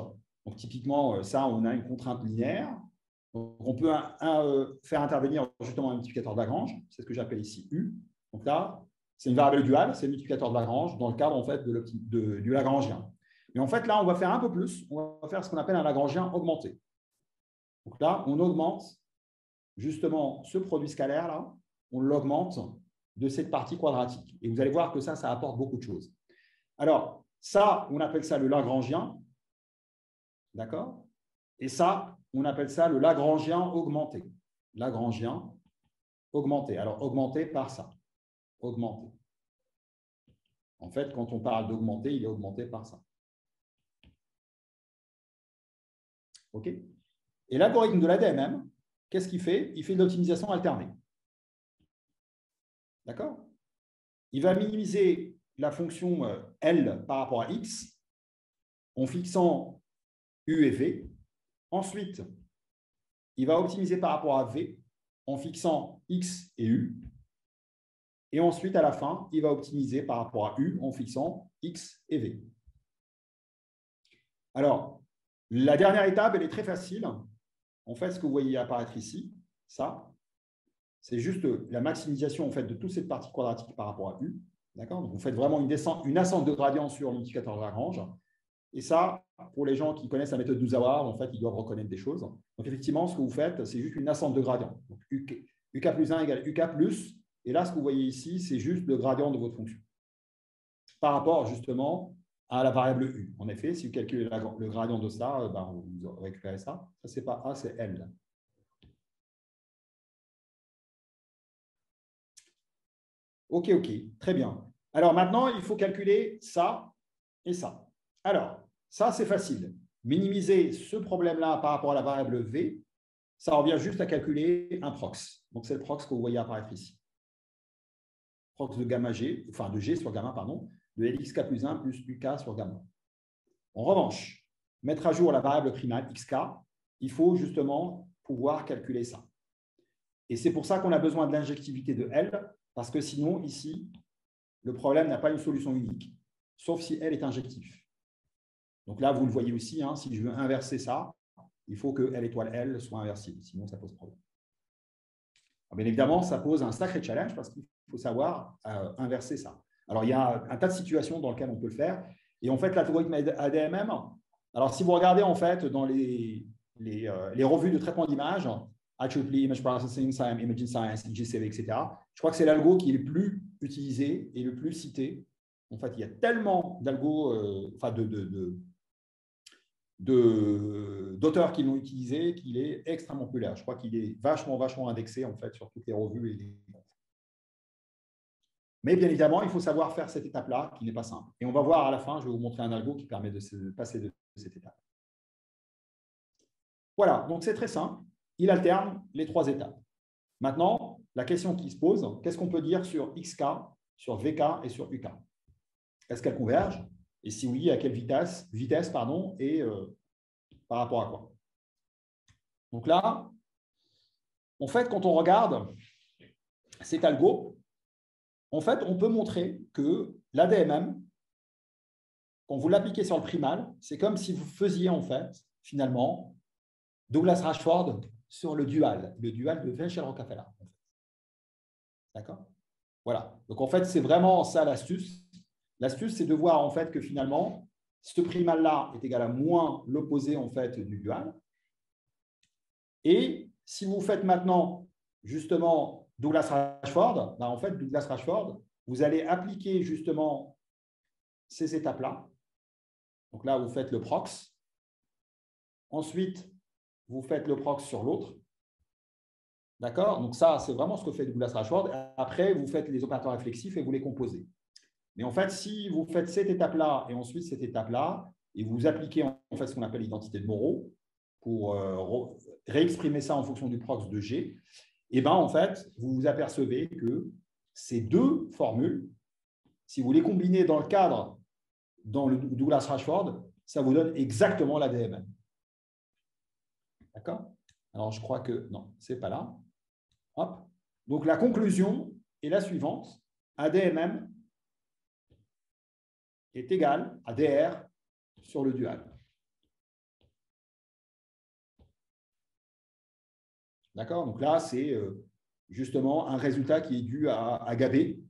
donc typiquement, ça, on a une contrainte linéaire. Donc, on peut faire intervenir justement un multiplicateur de Lagrange, c'est ce que j'appelle ici U. Donc là, c'est une variable duale, c'est le multiplicateur de Lagrange dans le cadre en fait, du Lagrangien. Mais en fait, là, on va faire un peu plus. On va faire ce qu'on appelle un Lagrangien augmenté. Donc là, on augmente justement ce produit scalaire-là, on l'augmente de cette partie quadratique. Et vous allez voir que ça apporte beaucoup de choses. Alors, ça, on appelle ça le Lagrangien. D'accord? Et ça, on appelle ça le Lagrangien augmenté. Lagrangien augmenté. Alors, augmenté par ça. Augmenté. En fait, quand on parle d'augmenté, il est augmenté par ça. OK? Et l'algorithme de l'ADMM, qu'est-ce qu'il fait? Il fait de l'optimisation alternée. D'accord? Il va minimiser la fonction L par rapport à X en fixant U et V. Ensuite, il va optimiser par rapport à V en fixant X et U. Et ensuite, à la fin, il va optimiser par rapport à U en fixant X et V. Alors, la dernière étape, elle est très facile. En fait, ce que vous voyez apparaître ici, ça, c'est juste la maximisation en fait, de toute cette partie quadratique par rapport à U. D'accord? Donc, vous faites vraiment une ascente de gradient sur l'indicateur de Lagrange. Et ça, pour les gens qui connaissent la méthode d'Uzawa, en fait, ils doivent reconnaître des choses. Donc, effectivement, ce que vous faites, c'est juste une ascente de gradient. Donc, UK plus 1 égale UK plus. Et là, ce que vous voyez ici, c'est juste le gradient de votre fonction. Par rapport, justement, à la variable U. En effet, si vous calculez le gradient de ça, vous récupérez ça. Ça, ce n'est pas A, c'est L. OK, très bien. Alors, maintenant, il faut calculer ça et ça. Alors, ça, c'est facile. Minimiser ce problème-là par rapport à la variable V, ça revient juste à calculer un prox. Donc, c'est le prox que vous voyez apparaître ici. Prox de gamma G, enfin de G sur gamma, pardon, de LXK plus 1 plus UK sur gamma. En revanche, mettre à jour la variable primale XK, il faut justement pouvoir calculer ça. Et c'est pour ça qu'on a besoin de l'injectivité de L, parce que sinon, ici, le problème n'a pas une solution unique, sauf si L est injectif. Donc là, vous le voyez aussi, hein, si je veux inverser ça, il faut que L étoile L soit inversible, sinon ça pose problème. Alors, bien évidemment, ça pose un sacré challenge parce qu'il faut savoir inverser ça. Alors, il y a un tas de situations dans lesquelles on peut le faire. Et en fait, l'algorithme ADMM, alors si vous regardez en fait dans les revues de traitement d'image, IEEE, Image Processing, Imaging Science, IGCV, etc., je crois que c'est l'algo qui est le plus utilisé et le plus cité. En fait, il y a tellement d'algos, d'auteurs qui l'ont utilisé qu'il est extrêmement populaire. Je crois qu'il est vachement indexé en fait sur toutes les revues. Mais bien évidemment, il faut savoir faire cette étape-là qui n'est pas simple. Et on va voir à la fin, je vais vous montrer un algo qui permet de passer de cette étape. Voilà, donc c'est très simple. Il alterne les trois étapes. Maintenant, la question qui se pose, qu'est-ce qu'on peut dire sur XK, sur VK et sur UK? Est-ce qu'elles convergent? Et si oui, à quelle vitesse et par rapport à quoi? Donc là, en fait, quand on regarde cet algo, en fait, on peut montrer que l'ADMM, quand vous l'appliquez sur le primal, c'est comme si vous faisiez, en fait, finalement, Douglas-Rashford sur le dual de Winchell-Rockefeller. D'accord? Voilà. Donc, en fait, c'est vraiment ça l'astuce. L'astuce, c'est de voir, en fait, que finalement, ce primal-là est égal à moins l'opposé, en fait, du dual. Et si vous faites maintenant, justement, Douglas-Rashford, en fait, Douglas-Rashford, vous allez appliquer, justement, ces étapes-là. Donc là, vous faites le prox. Ensuite, vous faites le prox sur l'autre. D'accord? Donc ça, c'est vraiment ce que fait Douglas-Rashford. Après, vous faites les opérateurs réflexifs et vous les composez. Mais en fait, si vous faites cette étape-là et ensuite cette étape-là, et vous appliquez en fait ce qu'on appelle l'identité de Moreau pour réexprimer ça en fonction du prox de G, et bien en fait, vous vous apercevez que ces deux formules, si vous les combinez dans le cadre, dans le Douglas-Rashford, ça vous donne exactement l'ADMM. D'accord? Alors, je crois que non, ce n'est pas là. Hop. Donc, la conclusion est la suivante. ADMM est égal à DR sur le dual. D'accord? Donc là, c'est justement un résultat qui est dû à Gabé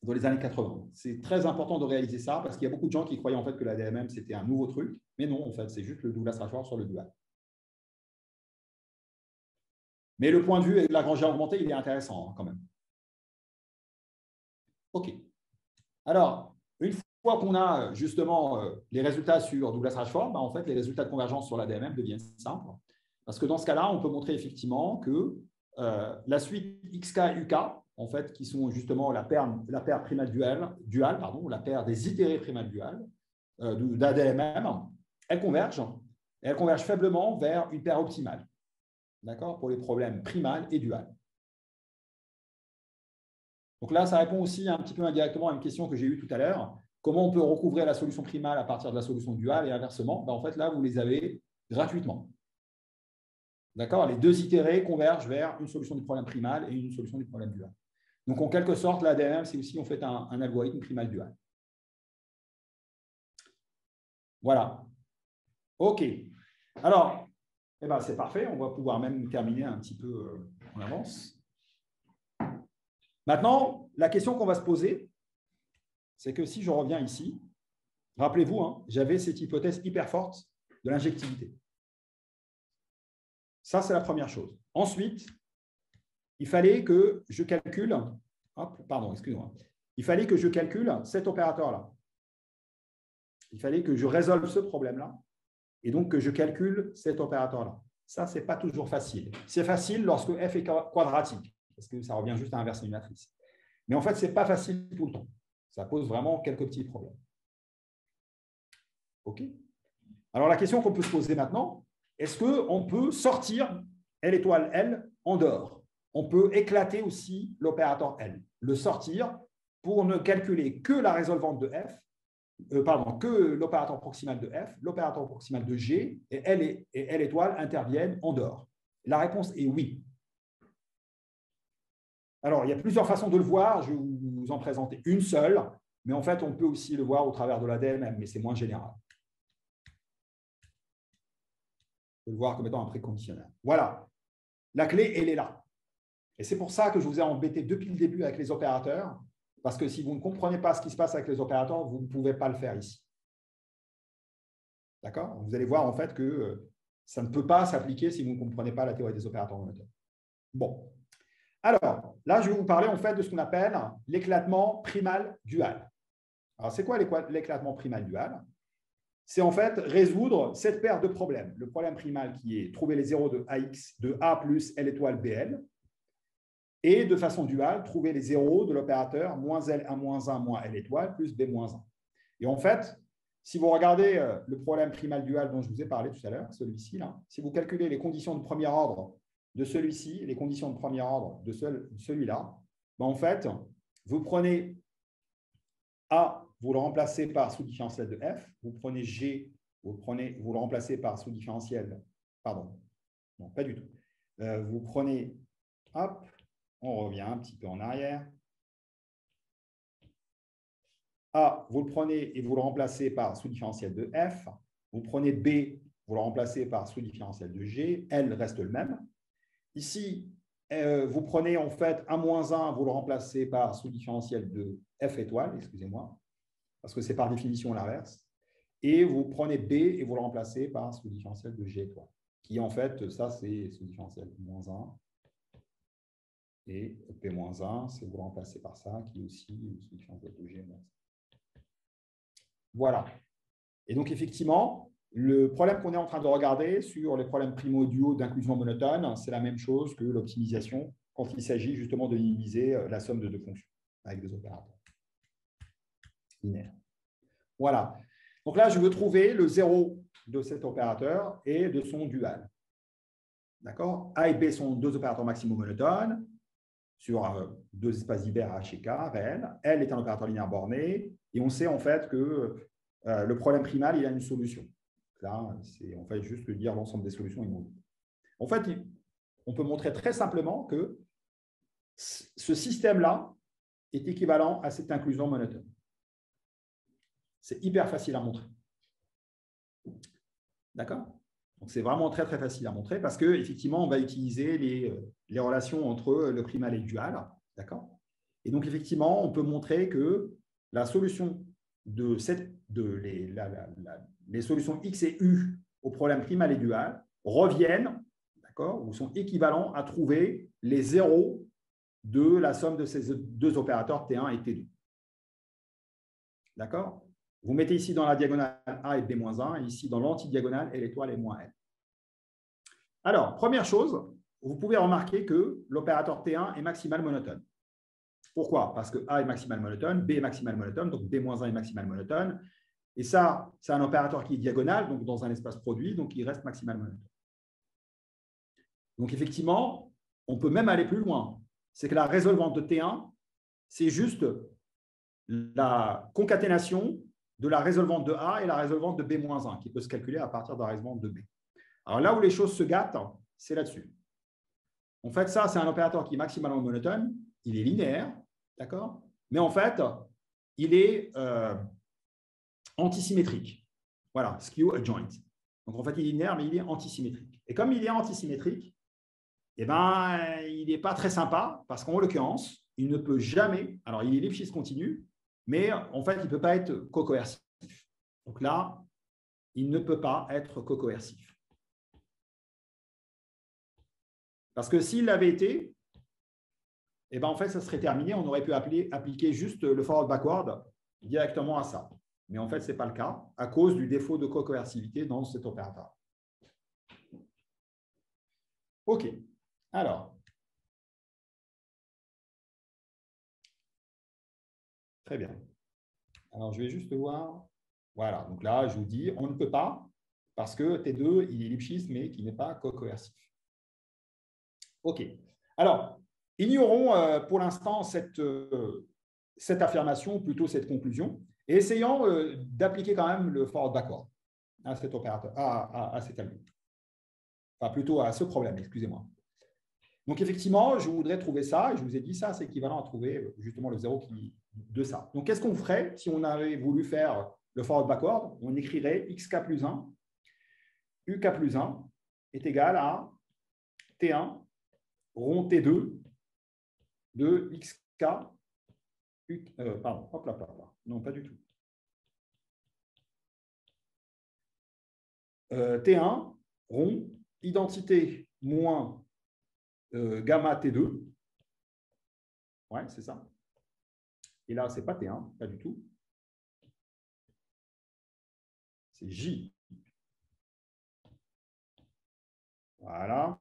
dans les années 80. C'est très important de réaliser ça parce qu'il y a beaucoup de gens qui croyaient en fait que l'ADMM, c'était un nouveau truc. Mais non, en fait, c'est juste le Douglas-Rashford sur le dual. Mais le point de vue Lagrangien augmenté, il est intéressant quand même. OK. Alors, une fois qu'on a justement les résultats sur Douglas-Rashford, en fait, les résultats de convergence sur l'ADMM deviennent simples. Parce que dans ce cas-là, on peut montrer effectivement que la suite XK et UK, en fait, qui sont justement la paire primale dual, la paire des itérés primales duales d'ADMM, elles convergent. Et elles convergent faiblement vers une paire optimale. d'accord, pour les problèmes primal et dual. Donc là, ça répond aussi un petit peu indirectement à une question que j'ai eue tout à l'heure. Comment on peut recouvrer la solution primale à partir de la solution duale et inversement? Ben, en fait, là, vous les avez gratuitement. D'accord? Les deux itérés convergent vers une solution du problème primal et une solution du problème dual. Donc, en quelque sorte, l'ADM, c'est aussi, on fait un algorithme primal dual. Voilà. OK. Alors, eh ben, c'est parfait. On va pouvoir même terminer un petit peu en avance. Maintenant, la question qu'on va se poser, c'est que si je reviens ici, rappelez-vous, hein, j'avais cette hypothèse hyper forte de l'injectivité. Ça, c'est la première chose. Ensuite, il fallait que je calcule, pardon, excusez-moi, il fallait que je calcule cet opérateur-là. Il fallait que je résolve ce problème-là et donc que je calcule cet opérateur-là. Ça, ce n'est pas toujours facile. C'est facile lorsque f est quadratique, parce que ça revient juste à inverser une matrice. Mais en fait, ce n'est pas facile tout le temps. Ça pose vraiment quelques petits problèmes. OK? Alors, la question qu'on peut se poser maintenant, est-ce qu'on peut sortir L étoile L en dehors? On peut éclater aussi l'opérateur L, le sortir pour ne calculer que la résolvante de f, que l'opérateur proximal de f, l'opérateur proximal de g, et L étoile interviennent en dehors. La réponse est oui. Alors, il y a plusieurs façons de le voir. Je vais vous en présenter une seule, mais en fait, on peut aussi le voir au travers de l'ADM, mais c'est moins général. On peut le voir comme étant un préconditionnel. Voilà. La clé, elle est là. Et c'est pour ça que je vous ai embêté depuis le début avec les opérateurs, parce que si vous ne comprenez pas ce qui se passe avec les opérateurs, vous ne pouvez pas le faire ici. D'accord? Vous allez voir en fait que ça ne peut pas s'appliquer si vous ne comprenez pas la théorie des opérateurs monotons. Bon. Alors, là, je vais vous parler en fait de ce qu'on appelle l'éclatement primal dual. Alors, c'est quoi l'éclatement primal dual? C'est en fait résoudre cette paire de problèmes. Le problème primal qui est trouver les zéros de AX de A plus L étoile BL, et de façon duale, trouver les zéros de l'opérateur moins L1 moins 1 moins L étoile plus B moins 1. Et en fait, si vous regardez le problème primal dual dont je vous ai parlé tout à l'heure, celui-ci, là, si vous calculez les conditions de premier ordre de celui-ci, les conditions de premier ordre de celui-là, ben en fait, vous prenez A, vous le remplacez par sous-différentiel de F, vous prenez G, vous le remplacez par sous-différentiel, pardon, non, pas du tout. Vous prenez, hop, on revient un petit peu en arrière. A, vous le prenez et vous le remplacez par sous-différentiel de F. Vous prenez B, vous le remplacez par sous-différentiel de G. L reste le même. Ici, vous prenez en fait 1 moins 1, vous le remplacez par sous-différentiel de F étoile, excusez-moi, parce que c'est par définition l'inverse. Et vous prenez B et vous le remplacez par sous-différentiel de G étoile, qui en fait, ça c'est sous-différentiel de moins 1. Et P-1, c'est vous le remplacez par ça, qui est aussi sous-différentiel de G-1. Voilà. Et donc, effectivement, le problème qu'on est en train de regarder sur les problèmes primordiaux d'inclusion monotone, c'est la même chose que l'optimisation quand il s'agit justement de minimiser la somme de deux fonctions avec des opérateurs linéaires. Voilà. Donc là, je veux trouver le zéro de cet opérateur et de son dual. D'accord? A et B sont deux opérateurs maximaux monotones sur deux espaces d'Hibert H et K réels. L est un opérateur linéaire borné et on sait en fait que le problème primal, il a une solution. Là, c'est en fait juste dire l'ensemble des solutions est non. En fait, on peut montrer très simplement que ce système-là est équivalent à cette inclusion monotone. C'est hyper facile à montrer. D'accord? Donc, c'est vraiment très, très facile à montrer parce qu'effectivement, on va utiliser les relations entre le primal et le dual. D'accord? Et donc, effectivement, on peut montrer que la solution les solutions X et U au problème primal et dual reviennent, d'accord, ou sont équivalents à trouver les zéros de la somme de ces deux opérateurs T1 et T2. D'accord? Vous mettez ici dans la diagonale A et B-1, et ici dans l'antidiagonale L étoile et moins L. Alors, première chose, vous pouvez remarquer que l'opérateur T1 est maximal monotone. Pourquoi? Parce que A est maximal monotone, B est maximal monotone, donc B-1 est maximal monotone. Et ça, c'est un opérateur qui est diagonal, donc dans un espace produit, donc il reste maximal monotone. Donc, effectivement, on peut même aller plus loin. C'est que la résolvante de T1, c'est juste la concaténation de la résolvante de A et la résolvante de B-1, qui peut se calculer à partir de la résolvante de B. Alors là où les choses se gâtent, c'est là-dessus. En fait, ça, c'est un opérateur qui est maximalement monotone, il est linéaire, d'accord? Mais en fait, il est antisymétrique. Voilà, skew adjoint. Donc en fait, il est linéaire, mais il est antisymétrique. Et comme il est antisymétrique, eh ben, il n'est pas très sympa parce qu'en l'occurrence, il ne peut jamais, alors il est Lipschitz continu, mais en fait, il ne peut pas être cocoercif. Donc là, il ne peut pas être cocoercif. Parce que s'il l'avait été, eh ben, en fait, ça serait terminé. On aurait pu appliquer juste le forward-backward directement à ça. Mais en fait, ce n'est pas le cas à cause du défaut de cocoercivité dans cet opérateur. OK. Alors, très bien. Alors, je vais juste voir. Voilà. Donc là, je vous dis, on ne peut pas parce que T2, il est Lipschitz, mais qui n'est pas cocoercif. OK. Alors, ignorons pour l'instant cette affirmation, ou plutôt cette conclusion, et essayons d'appliquer quand même le forward-backward à cet opérateur, à cet algorithme. Enfin, plutôt à ce problème, excusez-moi. Donc, effectivement, je voudrais trouver ça, et je vous ai dit ça, c'est équivalent à trouver justement le zéro de ça. Donc, qu'est-ce qu'on ferait si on avait voulu faire le forward-backward? On écrirait xk plus 1, uk plus 1 est égal à T1 rond T2 de xk, pardon, hop là, non, pas du tout. T1 rond identité moins gamma T2. Ouais, c'est ça. Et là, ce n'est pas T1, pas du tout. C'est J. Voilà.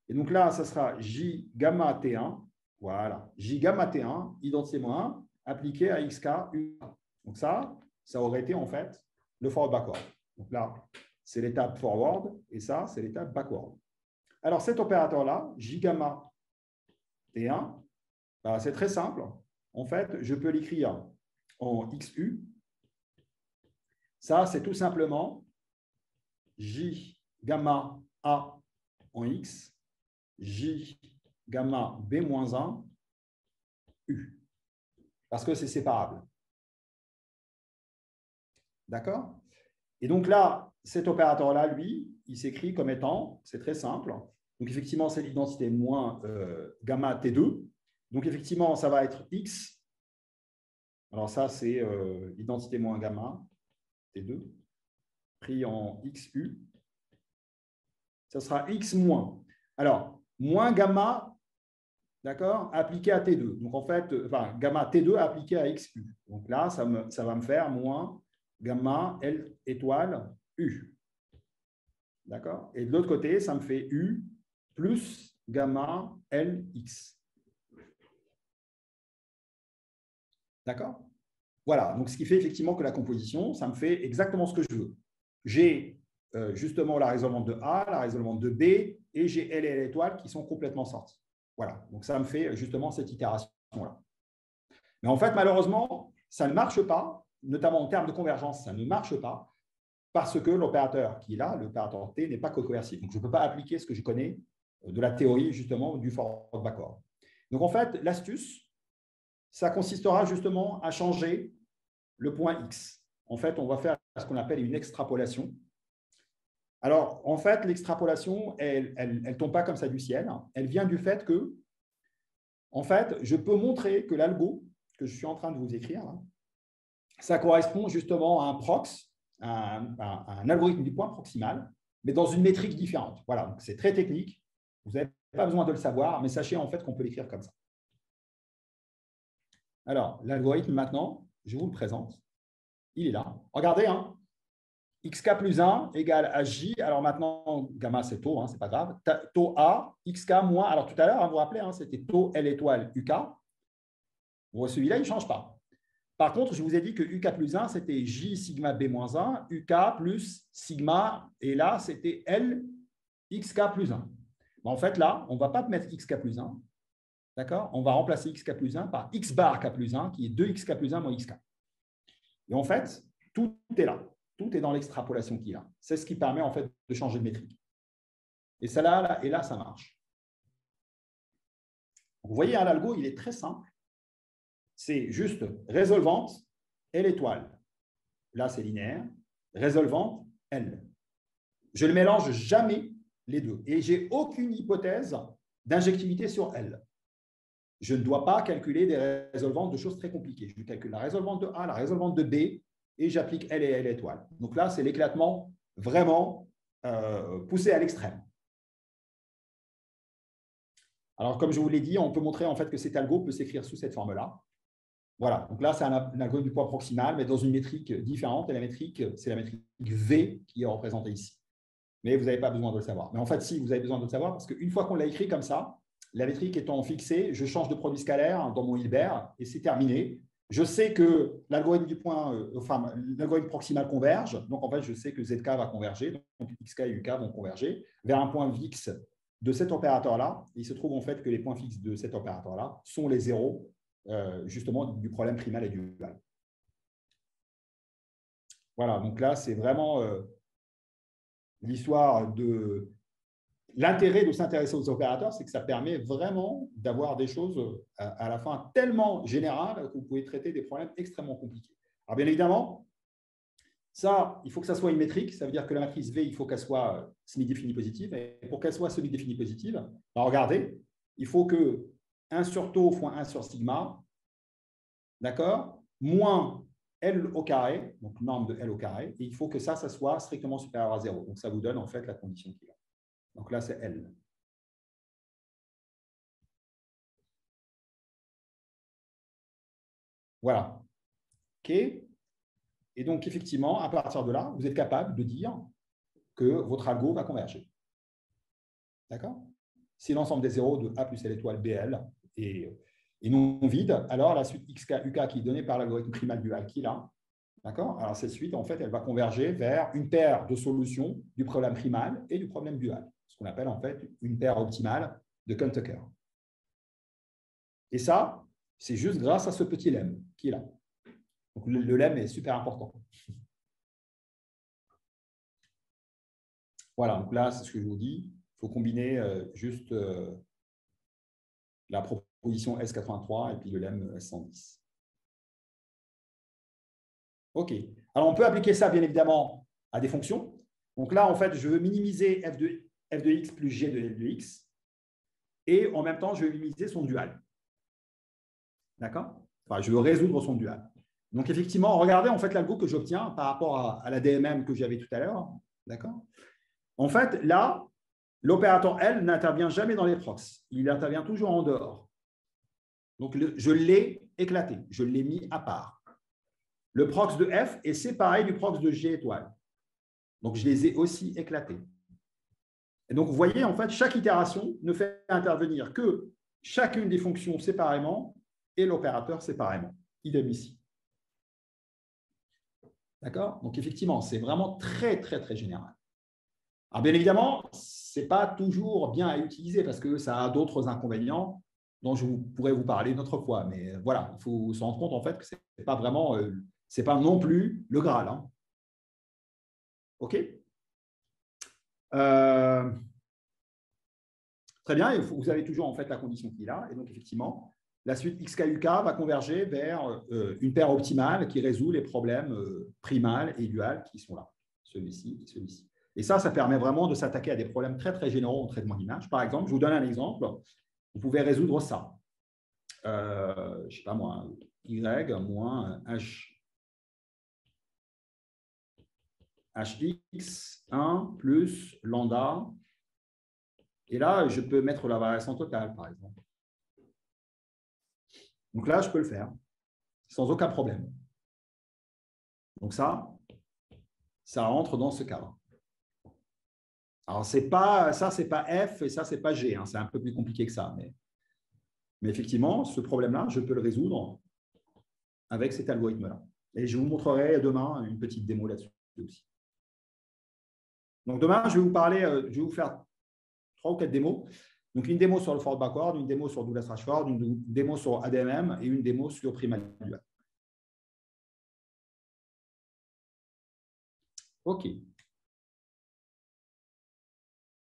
Et donc là, ça sera J gamma T1. Voilà. J gamma T1, identité moins 1, appliqué à xk u. Donc ça aurait été en fait le forward backward. Donc là, c'est l'étape forward et ça, c'est l'étape backward. Alors cet opérateur-là, J gamma T1, bah, c'est très simple. En fait, je peux l'écrire en XU. Ça, c'est tout simplement J gamma A en X, J gamma B-1 U. Parce que c'est séparable. D'accord? Et donc là, cet opérateur-là, lui, il s'écrit comme étant, c'est très simple. Donc effectivement, c'est l'identité moins gamma T2. Donc effectivement, ça va être X. Alors ça, c'est l'identité moins gamma T2, pris en XU. Ça sera X moins. Alors, moins gamma, d'accord, appliqué à T2. Donc en fait, enfin, gamma T2 appliqué à XU. Donc là, ça va me faire moins gamma L étoile U. D'accord? Et de l'autre côté, ça me fait U plus gamma LX. D'accord? Voilà. Donc, ce qui fait effectivement que la composition, ça me fait exactement ce que je veux. J'ai justement la résolvante de A, la résolvante de B, et j'ai L et L étoile qui sont complètement sortis. Voilà. Donc, ça me fait justement cette itération-là. Mais en fait, malheureusement, ça ne marche pas, notamment en termes de convergence, ça ne marche pas, parce que l'opérateur qui est là, l'opérateur T, n'est pas cocoercif. Donc, je ne peux pas appliquer ce que je connais de la théorie, justement, du forward backward. Donc, en fait, l'astuce, ça consistera justement à changer le point X. En fait, on va faire ce qu'on appelle une extrapolation. Alors, en fait, l'extrapolation, elle ne tombe pas comme ça du ciel. Elle vient du fait que, en fait, je peux montrer que l'algo que je suis en train de vous écrire, là, ça correspond justement à un prox, un algorithme du point proximal, mais dans une métrique différente. Voilà, c'est très technique. Vous n'avez pas besoin de le savoir, mais sachez en fait qu'on peut l'écrire comme ça. Alors, l'algorithme, maintenant, je vous le présente. Il est là. Regardez, hein, xk plus 1 égale à j. Alors maintenant, gamma, c'est taux, hein, ce n'est pas grave. Taux A, xk moins. Alors tout à l'heure, hein, vous vous rappelez, hein, c'était taux L étoile uk. Bon, celui-là, il ne change pas. Par contre, je vous ai dit que uk plus 1, c'était j sigma b-1, uk plus sigma, et là, c'était L xk plus 1. En fait, là, on ne va pas mettre xk plus 1. D'accord? On va remplacer xk plus 1 par x bar k plus 1, qui est 2xk plus 1 moins xk. Et en fait, tout est là. Tout est dans l'extrapolation qu'il a. C'est ce qui permet en fait de changer de métrique. Et ça là, et là, ça marche. Vous voyez, l'algo, il est très simple. C'est juste résolvante et l'étoile. Là, c'est linéaire. Résolvante, L. Je ne mélange jamais les deux. Et je n'ai aucune hypothèse d'injectivité sur L. Je ne dois pas calculer des résolvantes de choses très compliquées. Je calcule la résolvante de A, la résolvante de B, et j'applique L et L étoile. Donc là, c'est l'éclatement vraiment poussé à l'extrême. Alors, comme je vous l'ai dit, on peut montrer en fait que cet algo peut s'écrire sous cette forme-là. Voilà, donc là, c'est un algorithme du poids proximal, mais dans une métrique différente. Et la métrique, c'est la métrique V qui est représentée ici. Mais vous n'avez pas besoin de le savoir. Mais en fait, si, vous avez besoin de le savoir, parce qu'une fois qu'on l'a écrit comme ça, la métrique étant fixée, je change de produit scalaire dans mon Hilbert et c'est terminé. Je sais que l'algorithme du point, l'algorithme proximal converge. Donc, en fait, je sais que ZK va converger. Donc, XK et UK vont converger vers un point fixe de cet opérateur-là. Il se trouve en fait que les points fixes de cet opérateur-là sont les zéros, justement, du problème primal et dual. Voilà, donc là, c'est vraiment l'histoire de… L'intérêt de s'intéresser aux opérateurs, c'est que ça permet vraiment d'avoir des choses à la fin tellement générales que vous pouvez traiter des problèmes extrêmement compliqués. Alors, bien évidemment, ça, il faut que ça soit une métrique. Ça veut dire que la matrice V, il faut qu'elle soit semi-définie positive. Et pour qu'elle soit semi-définie positive, ben regardez, il faut que 1 sur tau fois 1 sur sigma, d'accord, moins L au carré, donc norme de L au carré, et il faut que ça soit strictement supérieur à 0. Donc, ça vous donne en fait la condition qu'il y a. Donc là, c'est L. Voilà. OK. Et donc, effectivement, à partir de là, vous êtes capable de dire que votre algo va converger. D'accord? Si l'ensemble des zéros de A plus L étoile BL est non vide, alors la suite XK, UK qui est donnée par l'algorithme primal dual qui est là. D'accord? Alors, cette suite, en fait, elle va converger vers une paire de solutions du problème primal et du problème dual. Ce qu'on appelle, en fait, une paire optimale de Kuhn-Tucker. Et ça, c'est juste grâce à ce petit lemme qui est là. Donc, le lemme est super important. Voilà, donc là, c'est ce que je vous dis. Il faut combiner juste la proposition S83 et puis le lemme S110. OK. Alors, on peut appliquer ça, bien évidemment, à des fonctions. Donc là, en fait, je veux minimiser f de x plus g de f de x. Et en même temps, je veux minimiser son dual. D'accord? Enfin, je veux résoudre son dual. Donc, effectivement, regardez en fait l'algo que j'obtiens par rapport à la DMM que j'avais tout à l'heure. D'accord? En fait, là, l'opérateur L n'intervient jamais dans les prox. Il intervient toujours en dehors. Donc, je l'ai éclaté. Je l'ai mis à part. Le prox de F est séparé du prox de G étoile. Donc, je les ai aussi éclatés. Et donc, vous voyez, en fait, chaque itération ne fait intervenir que chacune des fonctions séparément et l'opérateur séparément. Idem ici. D'accord? Donc, effectivement, c'est vraiment très, très, très général. Alors, bien évidemment, ce n'est pas toujours bien à utiliser parce que ça a d'autres inconvénients dont je pourrais vous parler une autre fois. Mais voilà, il faut se rendre compte en fait que ce n'est pas vraiment, c'est pas non plus le Graal. Hein. OK? Très bien, et vous avez toujours en fait la condition qu'il a. Et donc, effectivement, la suite XKUK va converger vers une paire optimale qui résout les problèmes primal et dual qui sont là, celui-ci et celui-ci. Et ça permet vraiment de s'attaquer à des problèmes très, très généraux en traitement d'image. Par exemple, je vous donne un exemple. Vous pouvez résoudre ça. Je ne sais pas moi, Y moins HX1 plus lambda. Et là, je peux mettre la variation totale, par exemple. Donc là, je peux le faire sans aucun problème. Donc ça rentre dans ce cadre. Alors, ça, ce n'est pas F et ça, ce n'est pas G. Hein. C'est un peu plus compliqué que ça. Mais effectivement, ce problème-là, je peux le résoudre avec cet algorithme-là. Et je vous montrerai demain une petite démo là-dessus aussi. Donc, demain, je vais vous parler, je vais vous faire 3 ou 4 démos. Donc, une démo sur le forward backward, une démo sur Douglas Rashford, une démo sur ADMM et une démo sur Primal Dual. OK.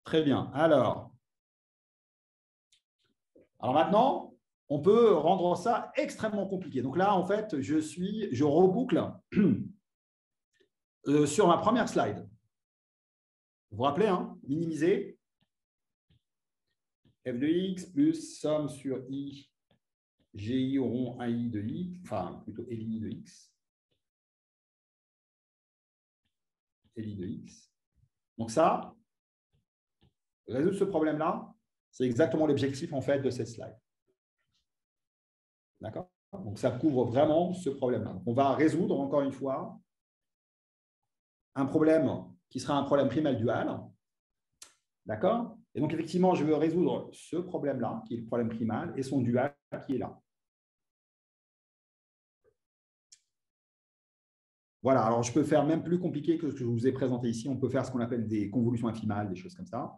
Très bien. Alors maintenant, on peut rendre ça extrêmement compliqué. Donc là, en fait, je reboucle sur ma première slide. Vous vous rappelez, hein, minimiser f de x plus somme sur i, gi auront un i de x, enfin plutôt li de x. Li de x. Donc ça, résoudre ce problème-là, c'est exactement l'objectif en fait de cette slide. D'accord? Donc ça couvre vraiment ce problème-là. On va résoudre encore une fois un problème qui sera un problème primal dual. D'accord? Et donc, effectivement, je veux résoudre ce problème-là, qui est le problème primal, et son dual qui est là. Voilà, alors je peux faire même plus compliqué que ce que je vous ai présenté ici. On peut faire ce qu'on appelle des convolutions infimales, des choses comme ça.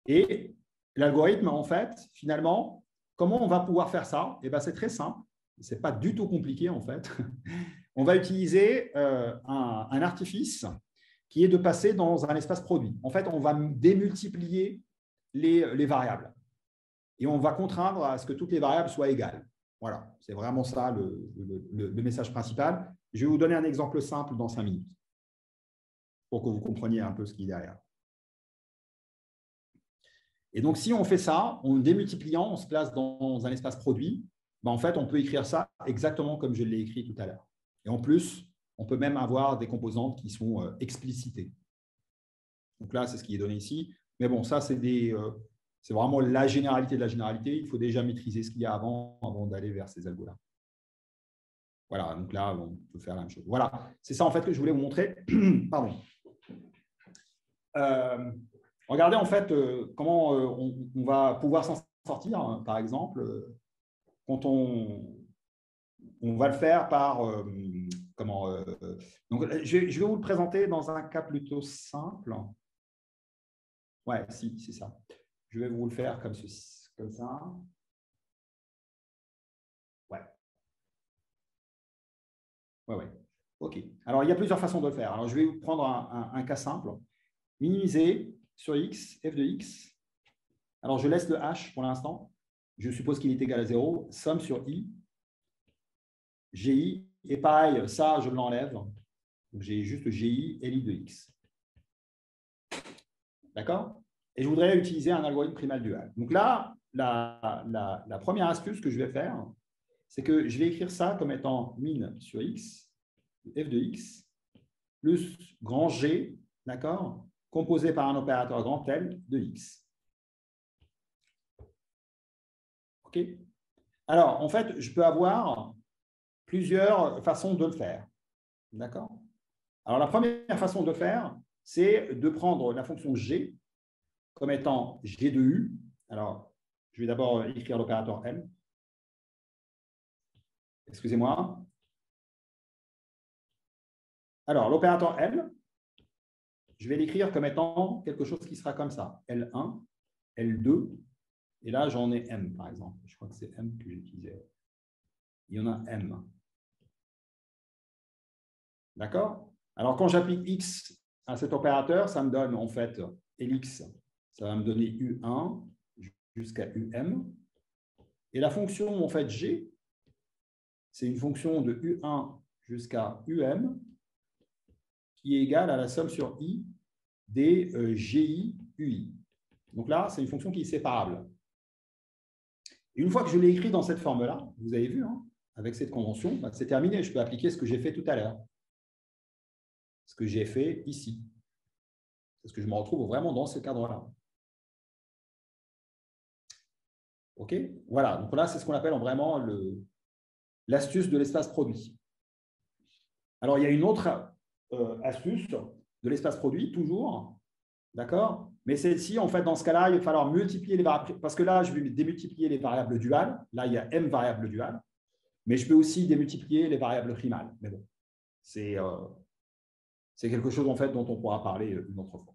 Et l'algorithme, en fait, finalement, comment on va pouvoir faire ça? Eh bien, c'est très simple. Ce n'est pas du tout compliqué, en fait. On va utiliser un artifice qui est de passer dans un espace produit. En fait, on va démultiplier les variables. Et on va contraindre à ce que toutes les variables soient égales. Voilà, c'est vraiment ça le message principal. Je vais vous donner un exemple simple dans 5 minutes pour que vous compreniez un peu ce qu'il y a derrière. Et donc, si on fait ça, en démultipliant, on se place dans un espace produit, ben en fait, on peut écrire ça exactement comme je l'ai écrit tout à l'heure. Et en plus, on peut même avoir des composantes qui sont explicitées. Donc là, c'est ce qui est donné ici. Mais bon, ça, c'est vraiment la généralité de la généralité. Il faut déjà maîtriser ce qu'il y a avant d'aller vers ces algos-là. Voilà, donc là, on peut faire la même chose. Voilà, c'est ça en fait que je voulais vous montrer. Pardon. Regardez en fait comment on va pouvoir s'en sortir, hein, par exemple, quand on va le faire par… donc, je vais vous le présenter dans un cas plutôt simple. Ouais, si, c'est ça. Je vais vous le faire comme ceci, comme ça. Ouais. Ouais. OK. Alors, il y a plusieurs façons de le faire. Alors, je vais vous prendre un cas simple. Minimiser sur x, f de x. Alors, je laisse le h pour l'instant. Je suppose qu'il est égal à 0. Somme sur i, gi. Et pareil, ça, je l'enlève. Donc, j'ai juste gi et li de x. D'accord? Et je voudrais utiliser un algorithme primal dual. Donc là, la première astuce que je vais faire, c'est que je vais écrire ça comme étant min sur x, f de x, plus grand G, d'accord, composé par un opérateur grand L de x. OK? Alors, en fait, je peux avoir plusieurs façons de le faire. D'accord? Alors, la première façon de le faire, c'est de prendre la fonction G comme étant G de U. Alors, je vais d'abord écrire l'opérateur L. Excusez-moi. Alors, l'opérateur L, je vais l'écrire comme étant quelque chose qui sera comme ça. L1, L2, et là, j'en ai M, par exemple. Je crois que c'est M que j'utilisais. Il y en a M. D'accord? Alors, quand j'applique X à cet opérateur, ça me donne en fait Lx, ça va me donner U1 jusqu'à UM. Et la fonction en fait G, c'est une fonction de U1 jusqu'à UM qui est égale à la somme sur I des GI UI. Donc là, c'est une fonction qui est séparable. Et une fois que je l'ai écrit dans cette forme-là, vous avez vu, hein, avec cette convention, bah, c'est terminé. Je peux appliquer ce que j'ai fait tout à l'heure. Ce que j'ai fait ici. Parce que je me retrouve vraiment dans ce cadre-là. OK? Voilà. Donc là, c'est ce qu'on appelle vraiment l'astuce de l'espace produit. Alors, il y a une autre astuce de l'espace produit, toujours. D'accord? Mais celle-ci, en fait, dans ce cas-là, il va falloir multiplier les variables. Parce que là, je vais démultiplier les variables duales. Là, il y a m variables duales. Mais je peux aussi démultiplier les variables primales. Mais bon, c'est quelque chose, en fait, dont on pourra parler une autre fois.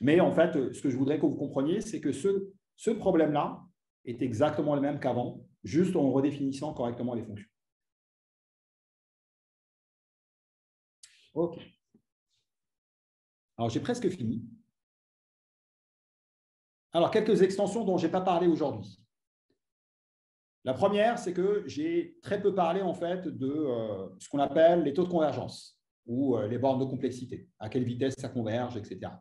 Mais en fait, ce que je voudrais que vous compreniez, c'est que ce problème-là est exactement le même qu'avant, juste en redéfinissant correctement les fonctions. OK. Alors, j'ai presque fini. Alors, quelques extensions dont je n'ai pas parlé aujourd'hui. La première, c'est que j'ai très peu parlé en fait de ce qu'on appelle les taux de convergence ou les bornes de complexité, à quelle vitesse ça converge, etc.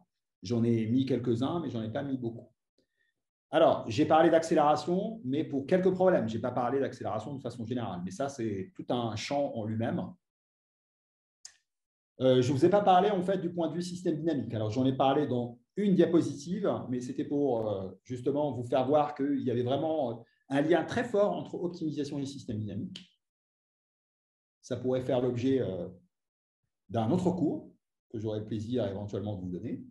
J'en ai mis quelques-uns, mais je n'en ai pas mis beaucoup. Alors, j'ai parlé d'accélération, mais pour quelques problèmes. Je n'ai pas parlé d'accélération de façon générale, mais ça, c'est tout un champ en lui-même. Je ne vous ai pas parlé en fait du point de vue système dynamique. Alors, j'en ai parlé dans une diapositive, mais c'était pour justement vous faire voir qu'il y avait vraiment un lien très fort entre optimisation et système dynamique. Ça pourrait faire l'objet d'un autre cours que j'aurai le plaisir éventuellement de vous donner.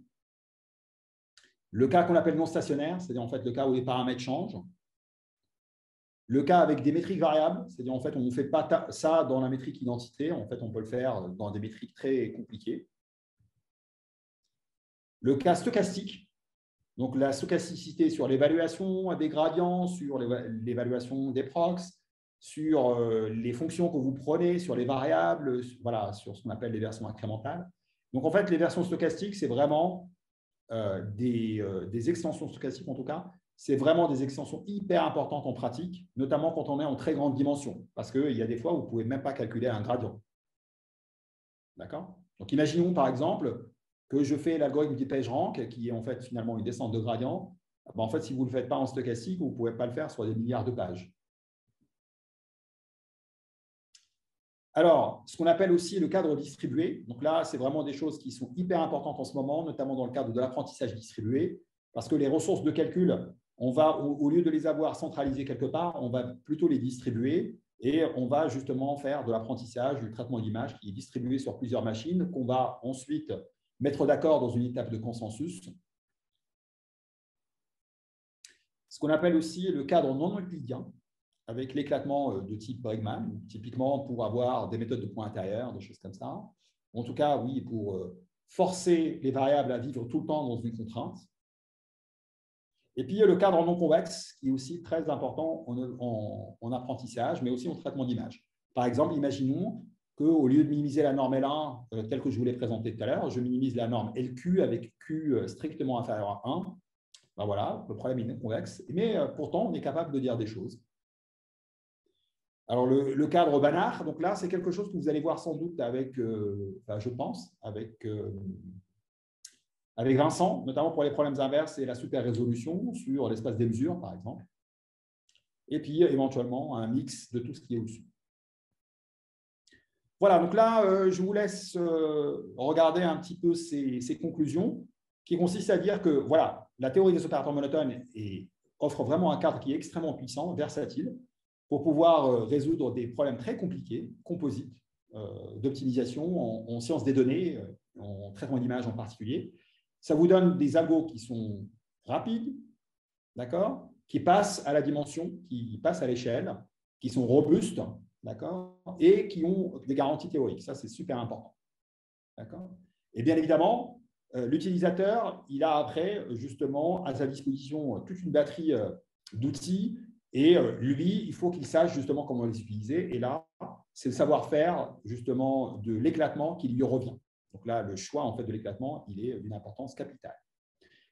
Le cas qu'on appelle non stationnaire, c'est-à-dire en fait le cas où les paramètres changent. Le cas avec des métriques variables, c'est-à-dire en fait on ne fait pas ça dans la métrique identité, en fait on peut le faire dans des métriques très compliquées. Le cas stochastique, donc la stochasticité sur l'évaluation des gradients, sur l'évaluation des prox, sur les fonctions que vous prenez, sur les variables, voilà, sur ce qu'on appelle les versions incrémentales. Donc en fait les versions stochastiques, c'est vraiment des extensions stochastiques en tout cas, c'est vraiment des extensions hyper importantes en pratique, notamment quand on est en très grande dimension, parce qu'il y a des fois où vous ne pouvez même pas calculer un gradient. D'accord? Donc, imaginons par exemple que je fais l'algorithme du PageRank, qui est en fait finalement une descente de gradient. Ben, en fait, si vous ne le faites pas en stochastique, vous ne pouvez pas le faire sur des milliards de pages. Alors, ce qu'on appelle aussi le cadre distribué. Donc là, c'est vraiment des choses qui sont hyper importantes en ce moment, notamment dans le cadre de l'apprentissage distribué, parce que les ressources de calcul, on va, au lieu de les avoir centralisées quelque part, on va plutôt les distribuer et on va justement faire de l'apprentissage, du traitement d'image qui est distribué sur plusieurs machines, qu'on va ensuite mettre d'accord dans une étape de consensus. Ce qu'on appelle aussi le cadre non euclidien, avec l'éclatement de type Bregman, typiquement pour avoir des méthodes de points intérieurs, des choses comme ça. En tout cas, oui, pour forcer les variables à vivre tout le temps dans une contrainte. Et puis, le cadre non convexe, qui est aussi très important en apprentissage, mais aussi en traitement d'image. Par exemple, imaginons qu'au lieu de minimiser la norme L1 telle que je vous l'ai présentée tout à l'heure, je minimise la norme LQ avec Q strictement inférieur à 1. Ben voilà, le problème est non convexe, mais pourtant, on est capable de dire des choses. Alors, le cadre Banach, donc là, c'est quelque chose que vous allez voir sans doute avec, je pense, avec Vincent, notamment pour les problèmes inverses et la super résolution sur l'espace des mesures, par exemple. Et puis, éventuellement, un mix de tout ce qui est au-dessus. Voilà, donc là, je vous laisse regarder un petit peu ces conclusions qui consistent à dire que, voilà, la théorie des opérateurs monotones offre vraiment un cadre qui est extrêmement puissant, versatile, pour pouvoir résoudre des problèmes très compliqués, composites, d'optimisation en sciences des données, en traitement d'image en particulier. Ça vous donne des algos qui sont rapides, d'accord, qui passent à la dimension, qui passent à l'échelle, qui sont robustes, d'accord, et qui ont des garanties théoriques. Ça, c'est super important. D'accord. Et bien évidemment, l'utilisateur, il a après, justement, à sa disposition toute une batterie d'outils. Et lui, il faut qu'il sache justement comment les utiliser. Et là, c'est le savoir-faire justement de l'éclatement qui lui revient. Donc là, le choix en fait de l'éclatement, il est d'une importance capitale.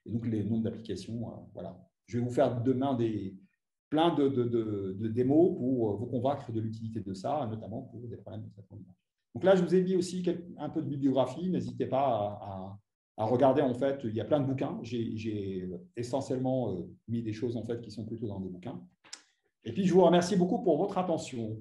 Et donc les nombres d'applications, voilà. Je vais vous faire demain plein de démos pour vous convaincre de l'utilité de ça, notamment pour des problèmes de traitement d'image. Donc là, je vous ai mis aussi un peu de bibliographie. N'hésitez pas à regarder. En fait, il y a plein de bouquins. J'ai essentiellement mis des choses en fait qui sont plutôt dans des bouquins. Et puis, je vous remercie beaucoup pour votre attention.